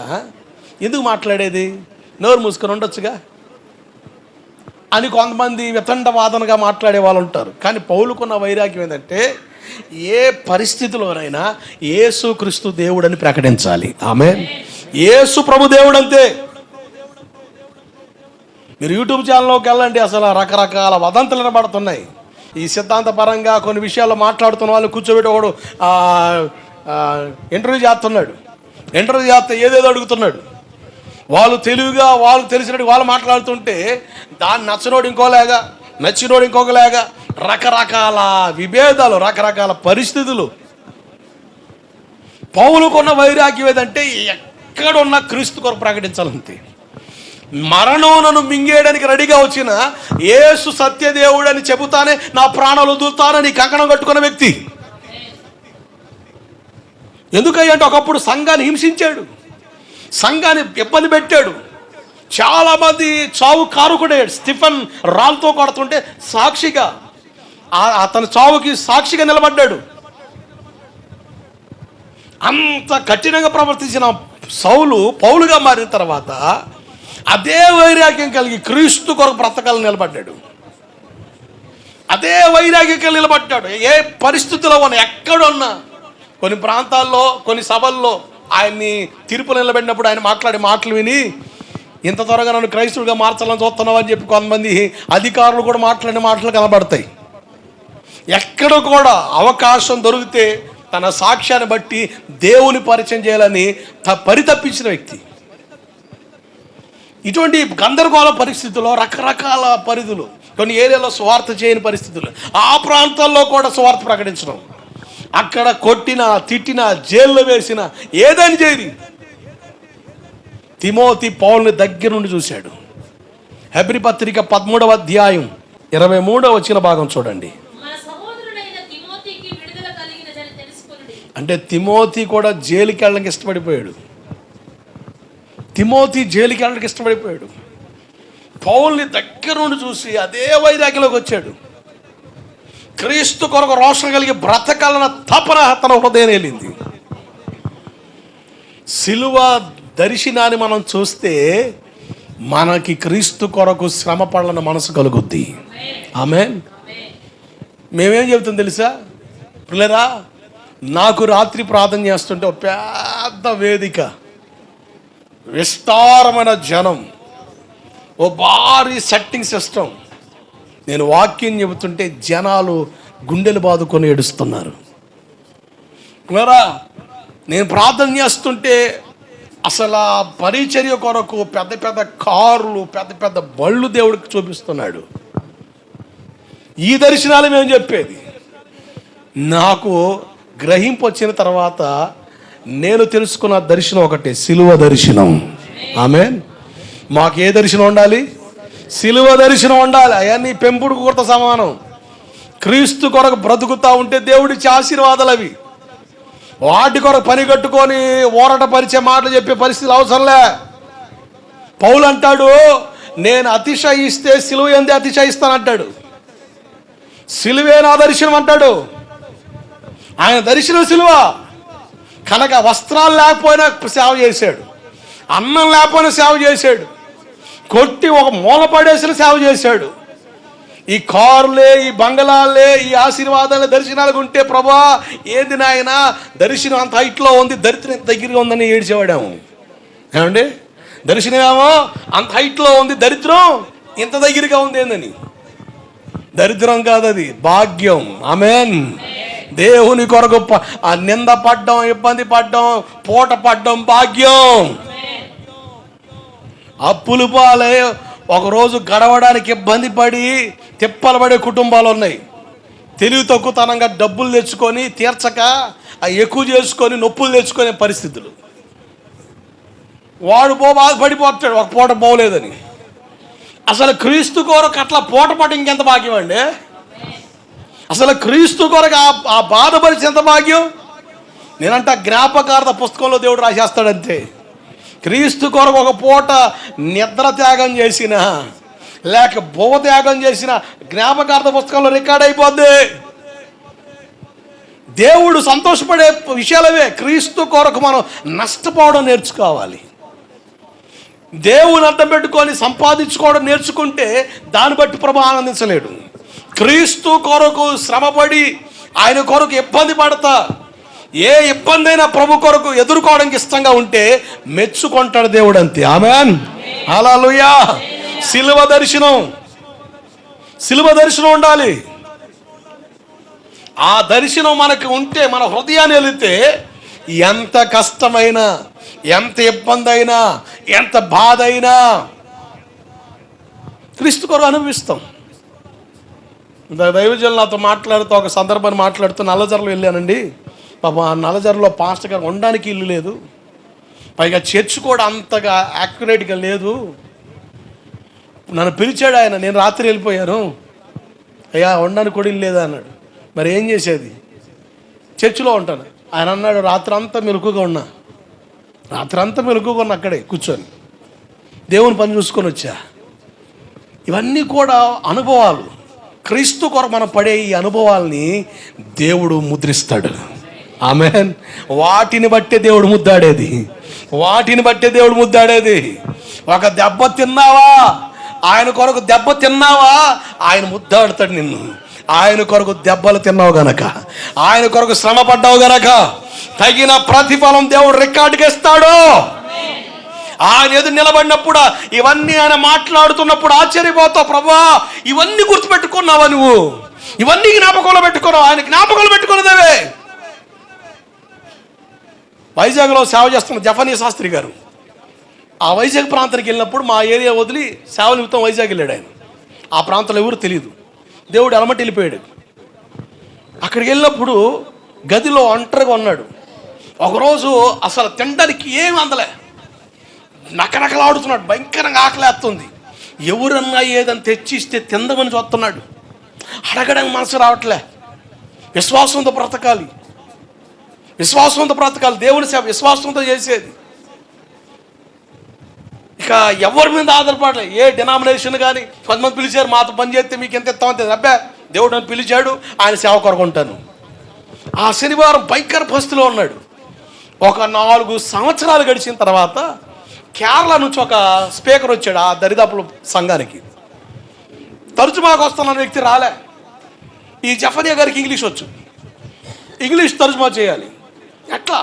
ఎందుకు మాట్లాడేది, నోరు మూసుకొని ఉండొచ్చుగా అని కొంతమంది వితండవాదనగా మాట్లాడే వాళ్ళు ఉంటారు. కానీ పౌలుకున్న వైరాగ్యం ఏంటంటే, ఏ పరిస్థితిలోనైనా యేసు క్రీస్తు దేవుడని ప్రకటించాలి. ఆమేన్. యేసు ప్రభు దేవుడు అంతే. మీరు యూట్యూబ్ ఛానల్లోకి వెళ్ళండి, అసలు రకరకాల వదంతులు వినబడుతున్నాయి. ఈ సిద్ధాంతపరంగా కొన్ని విషయాల్లో మాట్లాడుతున్న వాళ్ళు కూర్చోబెట్టి ఒకడు ఇంటర్వ్యూ చేస్తే ఏదేదో అడుగుతున్నాడు. వాళ్ళు తెలివిగా, వాళ్ళు తెలిసినట్టు వాళ్ళు మాట్లాడుతుంటే దాన్ని నచ్చినోడు ఇంకోలాగా, నచ్చినోడు ఇంకొకలాగా, రకరకాల విభేదాలు, రకరకాల పరిస్థితులు. పౌలుకున్న వైరాగ్యం ఏదంటే, ఎక్కడున్న క్రీస్తు కొరకు ప్రకటించాలంతే. మరణం నన్ను మింగేయడానికి రెడీగా వచ్చిన యేసు సత్యదేవుడు అని చెబుతానే నా ప్రాణాలు వదులుతానని కంకణం కట్టుకున్న వ్యక్తి. ఎందుకంటే ఒకప్పుడు సంఘాన్ని హింసించాడు, సంఘాన్ని ఇబ్బంది పెట్టాడు, చాలామంది చావు కారుకుడే. స్టిఫెన్ రాళ్ళతో కొడుతుంటే సాక్షిగా, అతని చావుకి సాక్షిగా నిలబడ్డాడు. అంత కఠినంగా ప్రవర్తించిన సౌలు పౌలుగా మారిన తర్వాత అదే వైరాగ్యం కలిగి క్రీస్తు కొరకు బ్రతకాలని నిలబడ్డాడు. అదే వైరాగ్యం కలిగి నిలబడ్డాడు. ఏ పరిస్థితిలో ఉన్నా, ఎక్కడున్నా. కొన్ని ప్రాంతాల్లో, కొన్ని సభల్లో ఆయన్ని తీర్పు నిలబడినప్పుడు ఆయన మాట్లాడే మాటలు విని, ఇంత త్వరగా నన్ను క్రైస్తవుడిగా మార్చాలని చూస్తున్నావు అని చెప్పి కొంతమంది అధికారులు కూడా మాట్లాడిన మాటలు కనబడతాయి. ఎక్కడ కూడా అవకాశం దొరికితే తన సాక్ష్యాన్ని బట్టి దేవుని పరిచయం చేయాలని పరితపించిన వ్యక్తి. ఇటువంటి గందరగోళ పరిస్థితుల్లో, రకరకాల పరిధులు, కొన్ని ఏరియాలో సువార్త చేయని పరిస్థితులు, ఆ ప్రాంతాల్లో కూడా సువార్త ప్రకటించడం, అక్కడ కొట్టినా తిట్టినా జైల్లో వేసిన ఏదని చేయది. తిమోతి పౌలుని దగ్గర నుండి చూశాడు. హెబ్రీ పత్రిక 13వ అధ్యాయం 23వ వచ్చిన భాగం చూడండి. అంటే తిమోతి కూడా జైలుకి వెళ్ళడానికి ఇష్టపడిపోయాడు. తిమోతి జైలుకి వెళ్ళడానికి ఇష్టపడిపోయాడు. పౌల్ని దగ్గర నుండి చూసి అదే వైరాగ్యంలోకి వచ్చాడు. క్రీస్తు కొరకు రోషం కలిగి బ్రతకాలన్న తపన తన హృదయం వెళ్ళింది. సిలువ దర్శనాన్ని మనం చూస్తే మనకి క్రీస్తు కొరకు శ్రమ పడాలన్న మనసు కలుగుద్ది. ఆమేన్. మేమేం చెబుతాం తెలుసా పిల్లరా? నాకు రాత్రి ప్రార్థన చేస్తుంటే ఒక పెద్ద వేదిక, విస్తారమైన జనం, ఓ భారీ సెట్టింగ్ సిస్టమ్. నేను వాక్యం చెబుతుంటే జనాలు గుండెలు బాదుకొని ఏడుస్తున్నారు. పిల్లరా, నేను ప్రార్థన చేస్తుంటే అసలు ఆ పరిచర్య కొరకు పెద్ద పెద్ద కార్లు, పెద్ద పెద్ద బళ్ళు దేవుడికి చూపిస్తున్నాడు. ఈ దర్శనాలు మేము చెప్పేది. నాకు గ్రహింపు వచ్చిన తర్వాత నేను తెలుసుకున్న దర్శనం ఒకటే, సిలువ దర్శనం. ఆమేన్. మాకు ఏ దర్శనం ఉండాలి? సిలువ దర్శనం ఉండాలి. అవన్నీ పెంపుడు కూరత సమానం. క్రీస్తు కొరకు బ్రతుకుతా ఉంటే దేవుడిచ్చే ఆశీర్వాదాలు అవి. వాటి కొరకు పని కట్టుకొని ఓరట పరిచే మాటలు చెప్పే పరిస్థితులు అవసరంలే. పౌలు అంటాడు, నేను అతిశయిస్తే సిలువ ఎందే అతిశయిస్తానంటాడు. సిలువే నా దర్శనం అంటాడు. ఆయన దర్శనం సిలువ కనుక వస్త్రాలు లేకపోయినా సేవ చేశాడు, అన్నం లేకపోయినా సేవ చేశాడు, కొట్టి ఒక మూల పడేసిన సేవ చేశాడు. ఈ కారులే, ఈ బంగళాలే, ఈ ఆశీర్వాదాలే దర్శనాలకు ఉంటే ప్రభా ఏంది నాయన దర్శనం అంత హైట్లో ఉంది, దరిద్రం ఎంత దగ్గరగా ఉందని ఏడ్చేవాడేమో. ఏమండి? దర్శనమేమో అంత హైట్లో ఉంది, దరిద్రం ఇంత దగ్గరగా ఉంది ఏందని. దరిద్రం కాదు, అది భాగ్యం. ఆమేన్. దేవుని కొరకు ఆ నింద పడ్డం, ఇబ్బంది పడ్డం, పూట పడ్డం భాగ్యం. అప్పులు పాలే ఒకరోజు గడవడానికి ఇబ్బంది పడి తిప్పలు పడే కుటుంబాలు ఉన్నాయి. తెలివి తక్కువతనంగా డబ్బులు తెచ్చుకొని తీర్చక ఎక్కువ చేసుకొని నొప్పులు తెచ్చుకునే పరిస్థితులు. వాడు బాధపడిపోతాడు ఒక పూట పోలేదని. అసలు క్రీస్తు కొరకు అట్లా పూట పడి ఇంకెంత భాగ్యం అండి. అసలు క్రీస్తు కొరకు ఆ బాధపరిచి ఎంత భాగ్యం. నేనంట జ్ఞాపకార్థ పుస్తకంలో దేవుడు రాసేస్తాడంతే. క్రీస్తు కొరకు ఒక పూట నిద్ర త్యాగం చేసిన, లేక భూవ త్యాగం చేసిన జ్ఞాపకార్థ పుస్తకంలో రికార్డ్ అయిపోద్ది. దేవుడు సంతోషపడే విషయాలవే. క్రీస్తు కొరకు మనం నష్టపోవడం నేర్చుకోవాలి. దేవుని అడ్డం పెట్టుకొని సంపాదించుకోవడం నేర్చుకుంటే దాన్ని బట్టి ప్రభు ఆనందించలేడు. క్రీస్తు కొరకు శ్రమపడి ఆయన కొరకు ఇబ్బంది పడతా, ఏ ఇబ్బంది అయినా ప్రభు కొరకు ఎదుర్కోవడానికి ఇష్టంగా ఉంటే మెచ్చుకుంటాడు దేవుడు, అంతే. ఆమేన్. హల్లెలూయా. సిలువ దర్శనం, సిలువ దర్శనం ఉండాలి. ఆ దర్శనం మనకు ఉంటే, మన హృదయాన్ని వెళితే ఎంత కష్టమైనా, ఎంత ఇబ్బంది అయినా, ఎంత బాధ అయినా క్రీస్తు కొరకు అనుభవిస్తాం. దైవజనులు నాతో మాట్లాడుతూ ఒక సందర్భాన్ని మాట్లాడుతూ నల్లజర్లో వెళ్ళానండి. పాపం ఆ నల్లజర్లో పాస్టర్ గారు ఉండడానికి ఇల్లు లేదు, పైగా చర్చ్ కూడా అంతగా యాక్యురేట్గా లేదు. నన్ను పిలిచాడు ఆయన, నేను రాత్రి వెళ్ళిపోయాను, అయ్యా ఉండడానికి కూడా ఇల్లు లేదా అన్నాడు. మరి ఏం చేసేది, చర్చిలో ఉంటాను. ఆయన అన్నాడు, రాత్రి అంతా మెలకుగా ఉన్నా, రాత్రి అంతా మెలకుగా ఉన్నా అక్కడే కూర్చొని. దేవుని పని చూసుకొని వచ్చా. ఇవన్నీ కూడా అనుభవాలు. క్రీస్తు కొరకు మనం పడే ఈ అనుభవాల్ని దేవుడు ముద్రిస్తాడు. ఆమేన్. వాటిని బట్టే దేవుడు ముద్దాడేది. ఒక దెబ్బ తిన్నావా, ఆయన కొరకు దెబ్బ తిన్నావా, ఆయన ముద్దాడుతాడు నిన్ను. ఆయన కొరకు దెబ్బలు తిన్నావు గనక, ఆయన కొరకు శ్రమ పడ్డావు గనక తగిన ప్రతిఫలం దేవుడు రికార్డుకి ఇస్తాడు. ఆయన ఎదురు నిలబడినప్పుడు ఇవన్నీ ఆయన మాట్లాడుతున్నప్పుడు ఆశ్చర్యపోతావు. ప్రభువా, ఇవన్నీ గుర్తుపెట్టుకున్నావా నువ్వు? ఇవన్నీ జ్ఞాపకంలో పెట్టుకున్నావు. ఆయన జ్ఞాపకంలో పెట్టుకున్నదేవే. వైజాగ్లో సేవ చేస్తున్న జఫనీ శాస్త్రి గారు ఆ వైజాగ్ ప్రాంతానికి వెళ్ళినప్పుడు మా ఏరియా వదిలి సేవ నిమిత్తం వైజాగ్ వెళ్ళాడు. ఆయన ఆ ప్రాంతంలో ఎవరు తెలియదు. దేవుడు అలమటి వెళ్ళిపోయాడు. అక్కడికి వెళ్ళినప్పుడు గదిలో ఒంటరిగా ఉన్నాడు. ఒకరోజు అసలు తినడానికి ఏమి అందలే, నకనకలాడుతున్నాడు. భయంకరంగా ఆకలేస్తుంది. ఎవరన్నా ఏదైనా తెచ్చిస్తే తిందమని చూస్తున్నాడు. అడగడానికి మనసు రావట్లే. విశ్వాసంతో బ్రతకాలి, దేవుని సేవ విశ్వాసంతో చేసేది. ఇక ఎవరి మీద ఆధారపడలే. ఏ డినామినేషన్ కానీ కొంతమంది పిలిచారు, మాతో పని చేస్తే మీకు ఎంత ఇస్తామంటే, అబ్బా దేవుడు నన్ను పిలిచాడు, ఆయన సేవ కొరకు ఉంటాను. ఆ శనివారం భయంకర పరిస్థితిలో ఉన్నాడు. ఒక 4 సంవత్సరాలు గడిచిన తర్వాత కేరళ నుంచి ఒక స్పీకర్ వచ్చాడు ఆ దరిదాపుల సంఘానికి. తర్జుమాకు వస్తున్న వ్యక్తి రాలే. ఈ జఫనియా గారికి ఇంగ్లీష్ వచ్చు, ఇంగ్లీష్ తర్జుమా చేయాలి. ఎట్లా?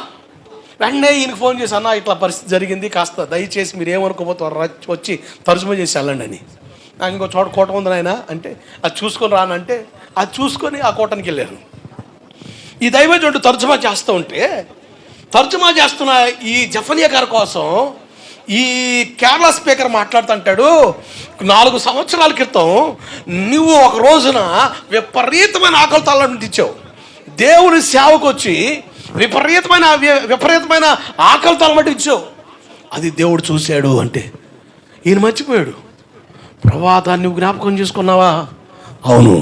వెంటనే ఈయనకి ఫోన్ చేసి, అన్న ఇట్లా పరిస్థితి జరిగింది, కాస్త దయచేసి మీరు ఏమనుకోపోతారు, వచ్చి తర్జుమా చేసి వెళ్ళండి అని. నాకు ఇంకో చోట కోట ఉంది ఆయన అంటే, అది చూసుకొని రానంటే అది చూసుకొని ఆ కోటానికి వెళ్ళారు. ఈ దైవజనుడు తర్జుమా చేస్తున్న ఈ జఫనియా గారి కోసం ఈ కేరళ స్పీకర్ మాట్లాడుతుంటాడు, 4 సంవత్సరాల క్రితం నువ్వు ఒక రోజున విపరీతమైన ఆకలితో అల్లాడించావు. దేవుని సేవకు వచ్చి విపరీతమైన ఆకలితో అలమటించావు. అది దేవుడు చూశాడు అంటే ఈయన మర్చిపోయాడు. ప్రభువా, దాన్ని నువ్వు జ్ఞాపకం చేసుకున్నావా? అవును.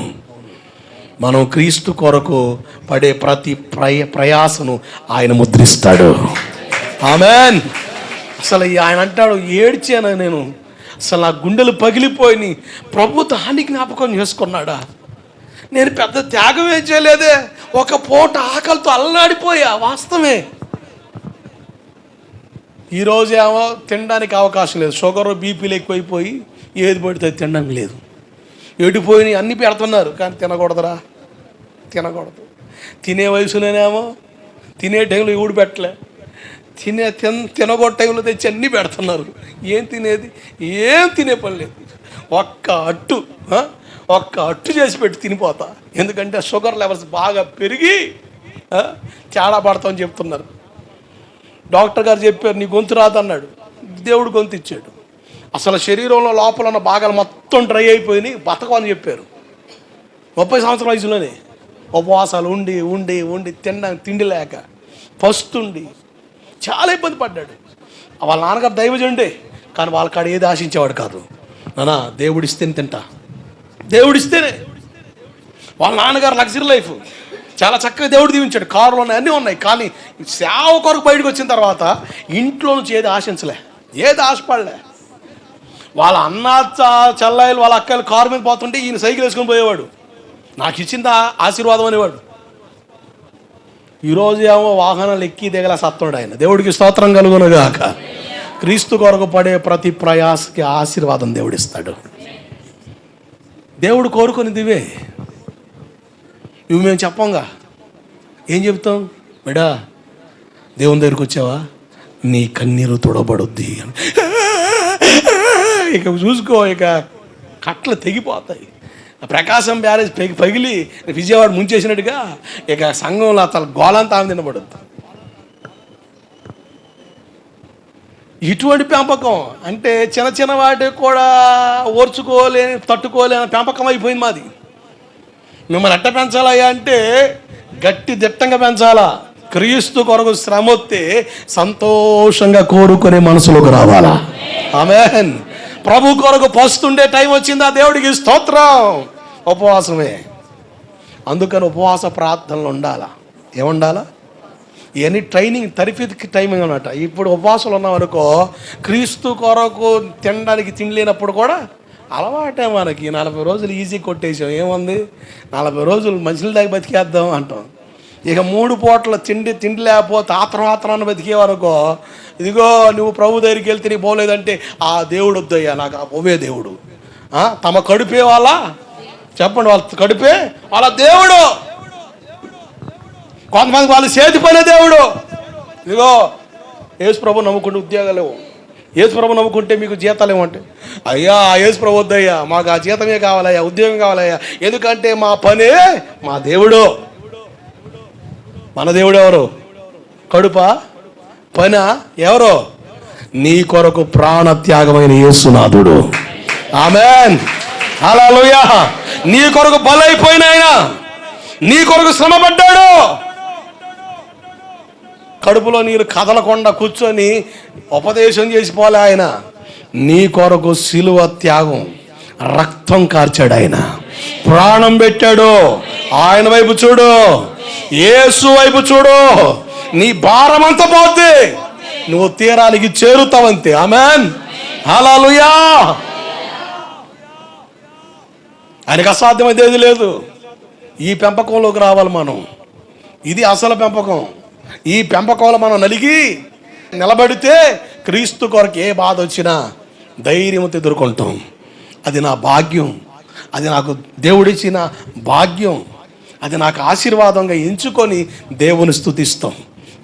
మనం క్రీస్తు కొరకు పడే ప్రతి ప్రయాసను ఆయన ముద్రిస్తాడు. ఆమేన్. అసలు ఆయన అంటాడు, ఏడ్చాను నేను, అసలు నా గుండెలు పగిలిపోయి, ప్రభు దాన్ని జ్ఞాపకం చేసుకున్నాడా? నేను పెద్ద త్యాగం ఏం చేయలేదే, ఒక పూట ఆకలితో అల్లాడిపోయా. వాస్తవమే. ఈరోజు ఏమో తినడానికి అవకాశం లేదు, షుగర్ బీపీలు ఎక్కువైపోయి ఏది పడితే తినడానికి లేదు. ఎడిపోయి అన్నీ పెడుతున్నారు, కానీ తినకూడదు. తినే వయసులోనేమో తినే టైంలో ఎవడు పెట్టలే, తినగొట్ట టైంలో తెచ్చి అన్నీ పెడుతున్నారు. ఏం తినేది? ఏం తినే పని లేదు. ఒక్క అట్టు చేసి పెట్టి తినిపోతా. ఎందుకంటే షుగర్ లెవెల్స్ బాగా పెరిగి తేడా పడతామని చెప్తున్నారు. డాక్టర్ గారు చెప్పారు, నీ గొంతు రాదన్నాడు. దేవుడు గొంతు ఇచ్చాడు. అసలు శరీరంలో లోపల ఉన్న భాగాలు మొత్తం డ్రై అయిపోయి బతకమని చెప్పారు. 30 సంవత్సరాల వయసులోనే ఉపవాసాలు ఉండి తినడానికి తిండి లేక పస్తుండి చాలా ఇబ్బంది పడ్డాడు. వాళ్ళ నాన్నగారు దైవజనుడే, కానీ వాళ్ళ కాడ ఏది ఆశించేవాడు కాదు. నాన్న దేవుడిస్తేనే తింటా, దేవుడిస్తేనే. వాళ్ళ నాన్నగారు లగ్జరీ లైఫ్, చాలా చక్కగా దేవుడు దీవించాడు, కారులోనే అన్నీ ఉన్నాయి. కానీ సేవ కొరకు బయటకు వచ్చిన తర్వాత ఇంట్లో నుంచి ఏది ఆశించలే, ఏది ఆశపడలే. వాళ్ళ అన్న చెల్లాయిలు వాళ్ళ అక్కలు కారు మీద పోతుంటే ఈయన సైకిల్ వేసుకొని పోయేవాడు. నాకు ఇచ్చిందా ఆశీర్వాదం అనేవాడు. ఈరోజు ఏమో వాహనాలు ఎక్కి దిగల సత్తుడు ఆయన. దేవుడికి స్తోత్రం కలుగునుగాక. క్రీస్తు కొరకు పడే ప్రతి ప్రయాసకి ఆశీర్వాదం దేవుడిస్తాడు. దేవుడు కోరుకునేది ఇవే. ఇవి మేము చెప్పంగా ఏం చెప్తాం? బిడా దేవుని దగ్గరికి వచ్చావా, నీ కన్నీరు తుడబడుద్ది అని. ఇక చూసుకో, ఇక కట్లు తెగిపోతాయి. ప్రకాశం బ్యారేజ్ పగిలి విజయవాడ ముంచేసినట్టుగా ఇక సంఘంలో అసలు గోళంతా ఆమె తినబడుద్ది. ఇటువంటి పెంపకం అంటే చిన్న వాటికి కూడా ఓర్చుకోలేని తట్టుకోలేని పెంపకం అయిపోయింది మాది. మిమ్మల్ని ఎట్ట పెంచాలయ్యా అంటే గట్టి దిట్టంగా పెంచాలా. క్రీస్తు కొరకు శ్రమ వస్తే సంతోషంగా కోరుకునే మనసులోకి రావాలా. ఆమేన్. ప్రభు కొరకు పస్తుండే టైం వచ్చిందా, దేవుడికి స్తోత్రం. ఉపవాసమే. అందుకని ఉపవాస ప్రార్థనలు ఉండాలా. ఏముండాలా? ఇవన్నీ ట్రైనింగ్ తరఫీకి టైమింగ్ అన్నమాట. ఇప్పుడు ఉపవాసాలు ఉన్నాం అనుకో, క్రీస్తు కొరకు తినడానికి తినలేనప్పుడు కూడా అలవాటే మనకి. 40 రోజులు ఈజీ కొట్టేసాం, ఏముంది 40 రోజులు మనుషుల దాకా బతికేద్దాం అంటాం. ఇక 3 పూటల తిండి లేకపోతే ఆత్రాన్ని బతికేవనుకో, ఇదిగో నువ్వు ప్రభు దగ్గరికి వెళ్తే నీకు పోలేదంటే ఆ దేవుడు వద్దయ్యా, నాకు ఆ పోవే దేవుడు. తమ కడుపే వాళ్ళ, చెప్పండి, వాళ్ళ కడుపే వాళ్ళ దేవుడు. కొంతమంది వాళ్ళు చేతి పనే దేవుడు. ఇదిగో యేసు ప్రభు నమ్ముకుంటే ఉద్యోగాలు లేవు, యేసు ప్రభు నమ్ముకుంటే మీకు జీతాలు ఏమంటే, అయ్యా యేసు ప్రభు వద్దయ్యా, మాకు ఆ జీతమే కావాలయ్యా, ఉద్యోగం కావాలయ్యా, ఎందుకంటే మా పనే మా దేవుడు. మన దేవుడు ఎవరు? కడుపా పనా? ఎవరు? నీ కొరకు ప్రాణత్యాగమైన యేసునాథుడు. ఆమేన్, హల్లెలూయా. నీ కొరకు బలైపోయిన ఆయన, నీ కొరకు శ్రమపడ్డాడు. కడుపులో నీరు కదలకుండా కూర్చొని ఉపదేశం చేసిపోలే ఆయన. నీ కొరకు సిలువ త్యాగం, రక్తం కార్చాడు ఆయన, ప్రాణం పెట్టాడు. ఆయన వైపు చూడు, యేసు వైపు చూడు, నీ భారమంతా పోద్ది, నువ్వు తీరానికి చేరుతావంతే. ఆమేన్, హల్లెలూయా. ఆయనకు అసాధ్యమైతే ఏది లేదు. ఈ పెంపకంలోకి రావాలి మనం. ఇది అసలు పెంపకం. ఈ పెంపకంలో మనం నలిగి నిలబడితే క్రీస్తు కొరకు ఏ బాధ వచ్చినా ధైర్యంతో ఎదుర్కొంటాం. అది నా భాగ్యం, అది నాకు దేవుడిచ్చిన భాగ్యం, అది నాకు ఆశీర్వాదంగా ఎంచుకొని దేవుని స్తుతిస్తాం.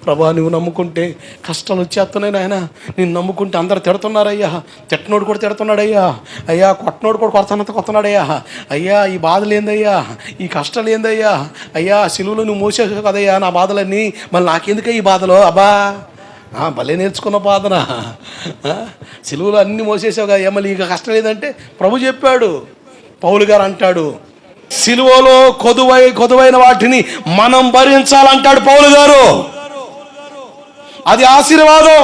ప్రభా, నువ్వు నమ్ముకుంటే కష్టాలు వచ్చేస్తున్నాయి నాయన, నేను నమ్ముకుంటే అందరు తిడుతున్నారయ్యా, తిట్టనోడు కూడా తిడుతున్నాడయ్యా, అయ్యా కొట్టనోడు కూడా కొడుతున్నాడయ్యా, అయ్యా ఈ బాధలు ఏందయ్యా, ఈ కష్టాలు ఏందయ్యా, అయ్యా సిలువలో నువ్వు మోసేసావు కదయ్యా నా బాధలన్నీ, మళ్ళీ నాకెందుకే ఈ బాధలు, అబ్బా భలే నేర్చుకున్న బాధన, సిలువలో అన్నీ మోసేసావు కదా, మళ్ళీ ఇక కష్టం లేదంటే ప్రభు చెప్పాడు. పౌలు గారు అంటాడు, సిలువలో కొదువైన వాటిని మనం భరించాలంటాడు పౌలు గారు. అది ఆశీర్వాదం.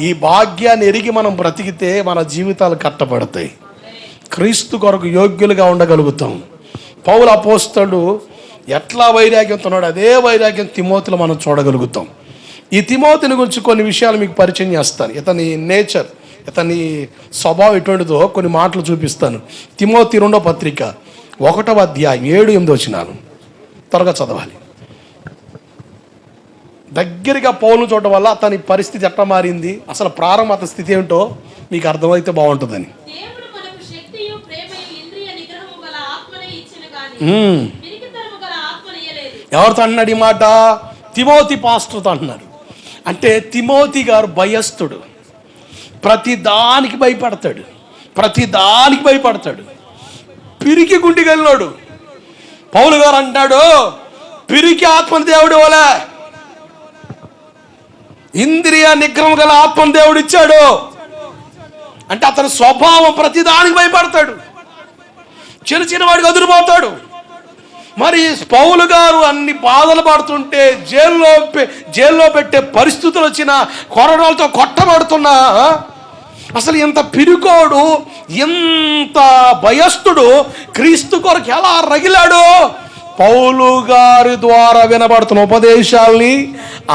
ఈ భాగ్యాన్ని ఎరిగి మనం బ్రతికితే మన జీవితాలు కట్టబడతాయి, క్రీస్తు కొరకు యోగ్యులుగా ఉండగలుగుతాం. పౌలు అపోస్తలుడు ఎట్లా వైరాగ్యంతో ఉన్నాడు, అదే వైరాగ్యం తిమోతిలో మనం చూడగలుగుతాం. ఈ తిమోతిని గురించి కొన్ని విషయాలు మీకు పరిచయం చేస్తాను. ఇతని నేచర్, ఇతని స్వభావం ఎటువంటిదో కొన్ని మాటలు చూపిస్తాను. తిమోతి 2వ పత్రిక 1వ అధ్యాయం 7-8 వచనాలు త్వరగా చదవాలి. దగ్గరగా పౌలును చూడటం వల్ల అతని పరిస్థితి ఎట్లా మారింది, అసలు ప్రారంభ అతని స్థితి ఏమిటో మీకు అర్థమైతే బాగుంటుందని. ఎవరితో అన్నాడు ఈ మాట? తిమోతి పాస్టర్తో అంటున్నాడు. అంటే తిమోతి గారు భయస్థుడు, ప్రతి దానికి భయపడతాడు, పిరికి గుంటికి వెళ్ళినాడు. పౌలు గారు అంటాడు, పిరికి ఆత్మని దేవుడు వలే ఇంద్రియ నిగ్రహం గల ఆత్మను దేవుడు ఇచ్చాడు. అంటే అతని స్వభావం ప్రతిదానికి భయపడతాడు, చిన్న వాడికి అదిరిపోతాడు. మరి పౌలు గారు అన్ని బాధలు పడుతుంటే, జైల్లో పెట్టే పరిస్థితులు వచ్చినా, కొరడాలతో కొట్టబడుతున్నా, అసలు ఎంత పిరికోడు, ఎంత భయస్థుడు క్రీస్తు కొరకు ఎలా రగిలాడు. పౌలు గారి ద్వారా వినబడుతున్న ఉపదేశాల్ని,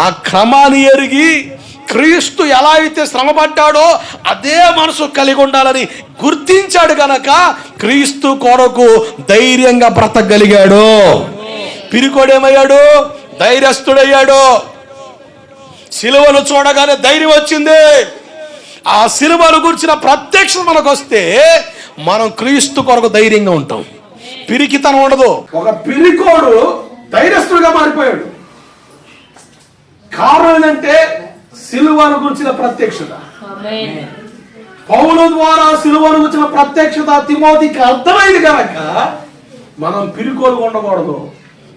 ఆ క్రమాన్ని ఎరిగి క్రీస్తు ఎలా అయితే శ్రమపడ్డాడో అదే మనసు కలిగి ఉండాలని గుర్తించాడు గనక క్రీస్తు కొరకు ధైర్యంగా బ్రతకగలిగాడు. పిరికోడేమయ్యాడు? ధైర్యస్తుడయ్యాడు. సిలువను చూడగానే ధైర్యం వచ్చింది. ఆ సిలువను గురించిన ప్రత్యక్షత మనకు వస్తే మనం క్రీస్తు కొరకు ధైర్యంగా ఉంటాం, పిరికితనం ఉండదు. ఒక పిరికోడు ధైర్యస్తుడిగా మారిపోయాడు. కారణం ఏంటంటే సిలువను గురించిన ప్రత్యక్షత. పౌలు ద్వారా సిలువను గురించిన ప్రత్యక్షత తిమోతికి అర్థమైంది కనుక మనం పిరికోలుగా ఉండకూడదు,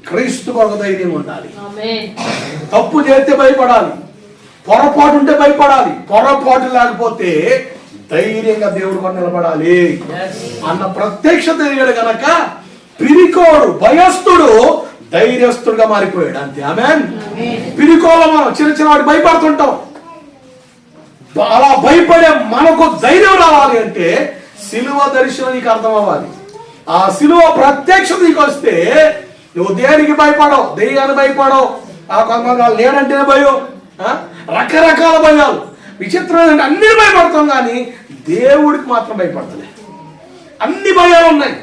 క్రీస్తు కొరకు ధైర్యంగా ఉండాలి. తప్పు చేస్తే భయపడాలి, పొరపాటు ఉంటే భయపడాలి, పొరపాటు లేకపోతే ధైర్యంగా దేవుడు కొరకు నిలబడాలి అన్న ప్రత్యక్షత తెలియడు గనక పిరికోడు భయస్థుడు ధైర్యస్తుడుగా మారిపోయాడు. అంతే. ఆమేన్. పిరికోలో మనం చిన్న వాటి భయపడుతుంటాం. అలా భయపడే మనకు ధైర్యం రావాలి అంటే సిలువ దర్శనం నీకు అర్థం అవ్వాలి. ఆ సిలువ ప్రత్యక్షత నీకు వస్తే నువ్వు దేనికి భయపడవు, దెయ్యాన్ని భయపడవు, కొంతమంది వాళ్ళు లేడంటేనే భయం, రకరకాల భయాలు. విచిత్రం ఏంటంటే అన్ని భయపడతాం కానీ దేవుడికి మాత్రం భయపడతలే. అన్ని భయాలు ఉన్నాయి,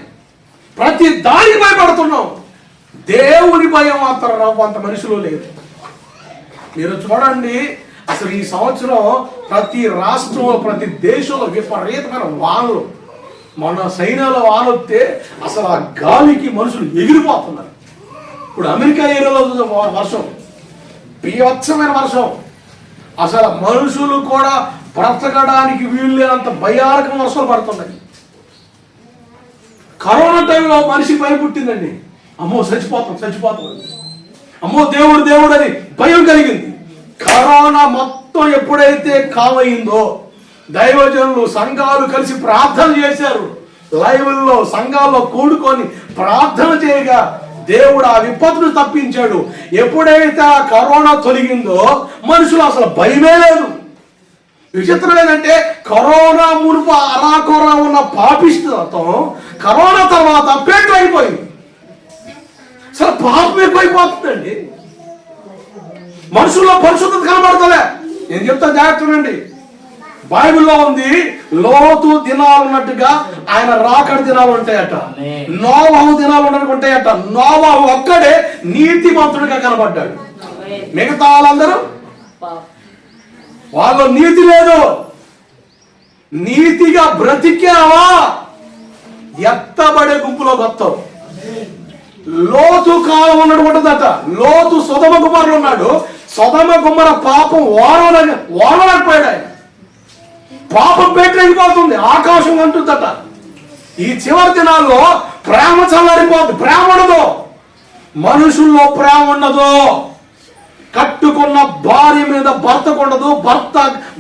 ప్రతి దానికి భయపడుతున్నాం. దేవుని భయం మాత్రం కొంత మనుషులు లేదు. మీరు చూడండి, అసలు ఈ సంవత్సరం ప్రతి రాష్ట్రంలో ప్రతి దేశంలో విపరీతమైన వానలు. మొన్న సైన్యాలో వాన వస్తే అసలు ఆ గాలికి మనుషులు ఎగిరిపోతున్నారు. ఇప్పుడు అమెరికా ఏరియాలో వర్షం, బీభత్సమైన వర్షం. అసలు మనుషులు కూడా బ్రతకడానికి వీలు లేనంత భయానక వర్షాలు పడుతున్నాయి. కరోనా టైంలో మనిషి భయం పుట్టిందండి. అమ్మో చచ్చిపోతాం, అమ్మో దేవుడు అని భయం కలిగింది. కరోనా మొత్తం ఎప్పుడైతే కామయిందో దైవజనులు సంఘాలు కలిసి ప్రార్థన చేశారు. లైవ్ల్లో సంఘాల్లో కూడుకొని ప్రార్థన చేయగా దేవుడు ఆ విపత్తును తప్పించాడు. ఎప్పుడైతే ఆ కరోనా తొలగిందో మనుషులు అసలు భయమే లేదు. విచిత్రం ఏంటంటే కరోనా మునుపు అరాకొరా ఉన్న పాపిష్టత్వం కరోనా తర్వాత పెంట్ అయిపోయింది. అసలు పాపం ఎక్కువైపోతుందండి. మనుషుల్లో పరిశుద్ధత కనబడతలే. నేను చెప్తాను, జాగ్రత్తనండి. బైబిల్లో ఉంది, లోతు దినాలు ఉన్నట్టుగా ఆయన రాకడ దినాలు ఉంటాయట, నోవాహు దినాలు ఉంటాయట. నోవాహు ఒక్కడే నీతిమంతుడిగా కనబడ్డాడు. మిగతా వాళ్ళందరూ వాళ్ళు నీతి లేదు. నీతిగా బ్రతికావా ఎత్తబడే గుంపులో వస్తావు. లోతు కాలం ఉన్నట్టు ఉంటుందట. లోతు సొదమ కుమారులు ఉన్నాడు. సొదమ కుమార పాపం ఓడలేకపోయాడు. ఆయన పాపం పెట్టలేకపోతుంది, ఆకాశం అంటుందట. ఈ చివరి దినాల్లో ప్రేమ చల్లారిపోతుంది, ప్రేమ ఉండదు. మనుషుల్లో ప్రేమ ఉండదు. కట్టుకున్న భార్య మీద భర్తకు ఉండదు,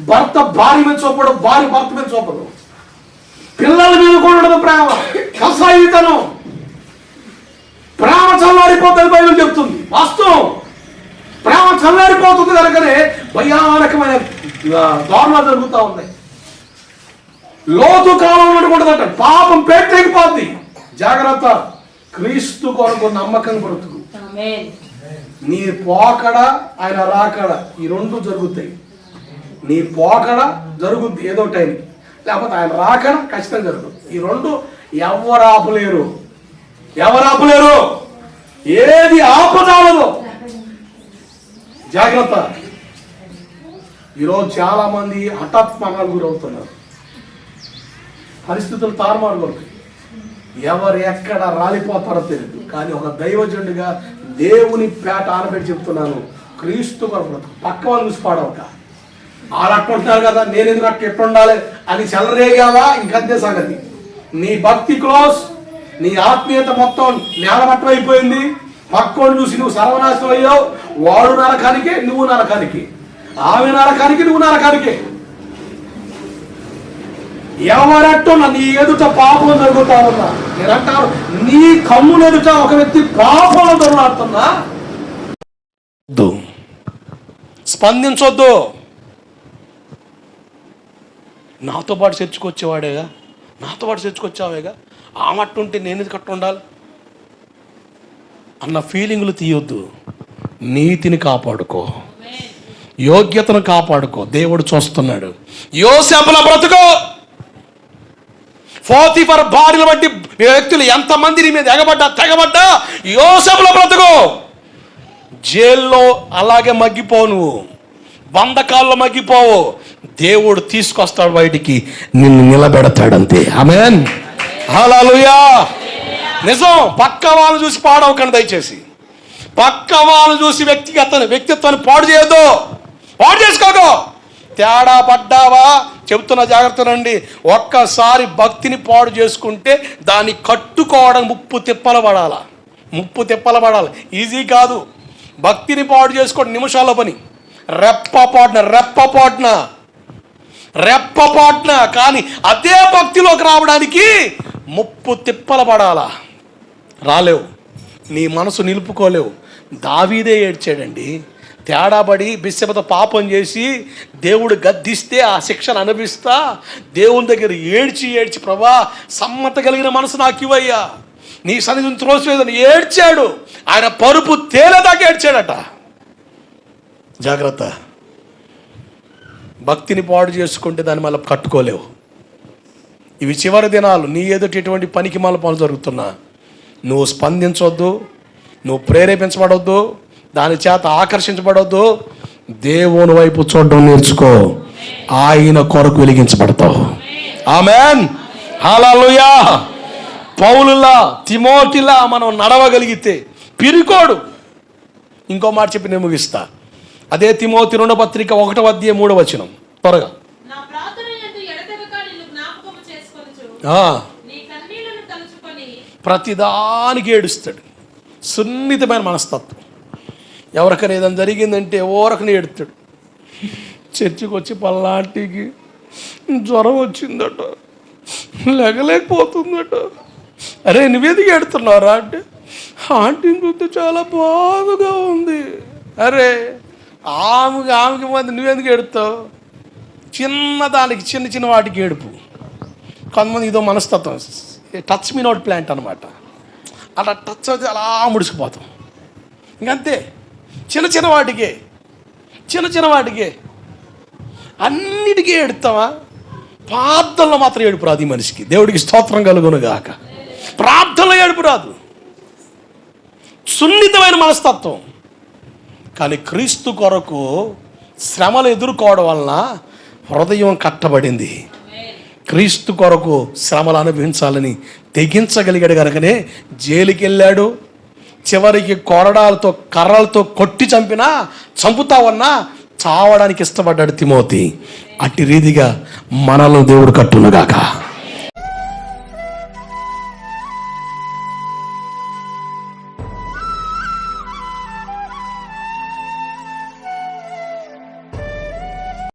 భర్త భార్య మీద చూపడు, భార్య భర్త మీద చూపదు, పిల్లల మీద కూడా ఉండదు ప్రేమ. కసాయితనం, ప్రేమ చల్లారిపోతుంది బైబిల్ చెప్తుంది. వాస్తవం, ప్రేమ చల్లారిపోతుంది కనుకనే భయానకమైన దారుణాలు జరుగుతూ ఉన్నాయి. లోతు కాలం ఉండకూడదట, పాపం పెట్టేకపోద్ది. జాగ్రత్త, క్రీస్తు కొరకు నమ్మకం బ్రతుకు. నీ పోకడ ఆయన రాకడ ఈ రెండు జరుగుతాయి. నీ పోకడ జరుగుద్ది ఏదో టైం, లేకపోతే ఆయన రాకడ ఖచ్చితంగా జరుగుతుంది. ఈ రెండు ఎవరు ఆపలేరు. ఏది ఆపదాలదు. జాగ్రత్త. ఈరోజు చాలా మంది హఠాత్మరణాలకు గురవుతున్నారు. పరిస్థితులు తారుమారు, ఎవరు ఎక్కడ రాలిపోతారో తెలియదు. కానీ ఒక దైవజనుడిగా దేవుని పేట ఆనబెట్టి చెప్తున్నాను, క్రీస్తు కొరకు పక్క వాళ్ళు చూసి పాడవక. వాళ్ళు అట్టుంటున్నారు కదా, నేను ఎందుకు అట్టు ఎట్టుండాలి అని చెలరేగావా, ఇంకంతే సంగతి. నీ భక్తి క్లోజ్, నీ ఆత్మీయత మొత్తం నేలమట్టం అయిపోయింది. పక్కోడు చూసి నువ్వు సర్వనాశనం అయ్యావు. వాడు నరకానికే, నువ్వు నరకానికి, ఆమె నరకానికి, నువ్వు నరకానికే. ఎవరట్టున్నా నీ ఎదుట పాపం జరుగుతా ఉన్నా, నేనంటాను నీ కమ్ముల ఎదుట ఒక వ్యక్తి పాపంలో దొరలాడుతున్నా, స్పందించొద్దు. నాతో పాటు చర్చకొచ్చేవాడేగా, నాతో పాటు చర్చకొచ్చావేగా, ఆ మట్టుంటే నేను ఇది కట్టు ఉండాలి అన్న ఫీలింగ్లు తీయొద్దు. నీతిని కాపాడుకో, యోగ్యతను కాపాడుకో. దేవుడు చూస్తున్నాడు. యోసేపుల బ్రతుకు, పోతీఫర్ భార్యను బట్టి వ్యక్తులు ఎంతమంది నీ మీద తెగబడ్డా యోసేపుల బ్రతుకు. జైల్లో అలాగే మగ్గిపోవు, నువ్వు బంధకాల్లో మగ్గిపోవు. దేవుడు తీసుకొస్తాడు బయటికి, నిన్ను నిలబెడతాడంతే. ఆమేన్, హల్లెలూయా. నిజం. పక్క వాళ్ళని చూసి పాడవకండి దయచేసి. పక్క వాళ్ళని చూసి వ్యక్తిత్వాన్ని పాడు చేయొద్దు, పాడు చేసుకోకు. తేడా పడ్డావా, చెబుతున్న జాగ్రత్తనండి. ఒక్కసారి భక్తిని పాడు చేసుకుంటే దాన్ని కట్టుకోవడం ముప్పు తిప్పలు పడాలి. ఈజీ కాదు. భక్తిని పాడు చేసుకోవడం నిమిషాల పని. రెప్పపాటున కానీ అదే భక్తిలోకి రావడానికి ముప్పు తిప్పల పడాలా. రాలేవు, నీ మనసు నిలుపుకోలేవు. దావీదే ఏడ్చాడండి. తేడాబడి బిస్సెబతో పాపం చేసి దేవుడు గద్దిస్తే ఆ శిక్షను అనుభవిస్తా దేవుని దగ్గర ఏడ్చి ప్రభా సమ్మత కలిగిన మనసు నాకు ఇవ్వయ్యా, నీ సన్నిధిని త్రోసివేదని ఏడ్చాడు. ఆయన పరుపు తేలేదాకా ఏడ్చాడట. జాగ్రత్త. భక్తిని పాడు చేసుకుంటే దాన్ని మళ్ళీ కట్టుకోలేవు. ఇవి చివరి దినాలు. నీ ఎదుటి ఎటువంటి పనికి మళ్ళీ పనులు జరుగుతున్నా నువ్వు స్పందించవద్దు, నువ్వు ప్రేరేపించబడవద్దు, దాని చేత ఆకర్షించబడవద్దు. దేవుని వైపు చూడడం నేర్చుకో, ఆయన కొరకు వెలిగించబడతావు. ఆమేన్, హల్లెలూయా. పౌలులా తిమోతిలా మనం నడవగలిగితే పిరికోడు. ఇంకో మాట చెప్పి నేను ముగిస్తా. అదే తిమోతి 2వ పత్రిక 1వ అధ్యాయం 3వ వచనం. త్వరగా. ప్రతిదానికి ఏడుస్తాడు. సున్నితమైన మనస్తత్వం. ఎవరికైనా ఏదైనా జరిగిందంటే ఓరకనే ఏడుస్తాడు. చర్చికి వచ్చి పల్లాంటికి జ్వరం వచ్చిందట, లేగలేకపోతుందట. అరే నువ్వేదికి ఏడుతున్నారా అంటే, ఆంటీని చూస్తే చాలా బాధగా ఉంది. అరే ఆమెకి మంది నువ్వెందుకు ఏడుతావు? చిన్నదానికి చిన్న చిన్న వాటికి ఏడుపు. కొంతమంది ఇదో మనస్తత్వం, టచ్ మీ నోట్ ప్లాంట్ అనమాట. అలా టచ్ అయితే అలా ముడిసిపోతాం. ఇంకంతే. చిన్న చిన్న వాటికే అన్నిటికీ ఏడుతావా? ప్రార్థనలో మాత్రం ఏడుపు రాదు ఈ మనిషికి. దేవుడికి స్తోత్రం కలుగును గాక. ప్రార్థనలో ఏడుపు రాదు. సున్నితమైన మనస్తత్వం. కానీ క్రీస్తు కొరకు శ్రమలు ఎదుర్కోవడం వలన హృదయం కట్టబడింది. క్రీస్తు కొరకు శ్రమలు అనుభవించాలని తెగించగలిగాడు కనుకనే జైలుకి వెళ్ళాడు. చివరికి కొరడాలతో కర్రలతో కొట్టి చంపుతావన్నా చావడానికి ఇష్టపడ్డాడు తిమోతి. అట్టి రీతిగా మనల్ని దేవుడు కట్టునుగాక.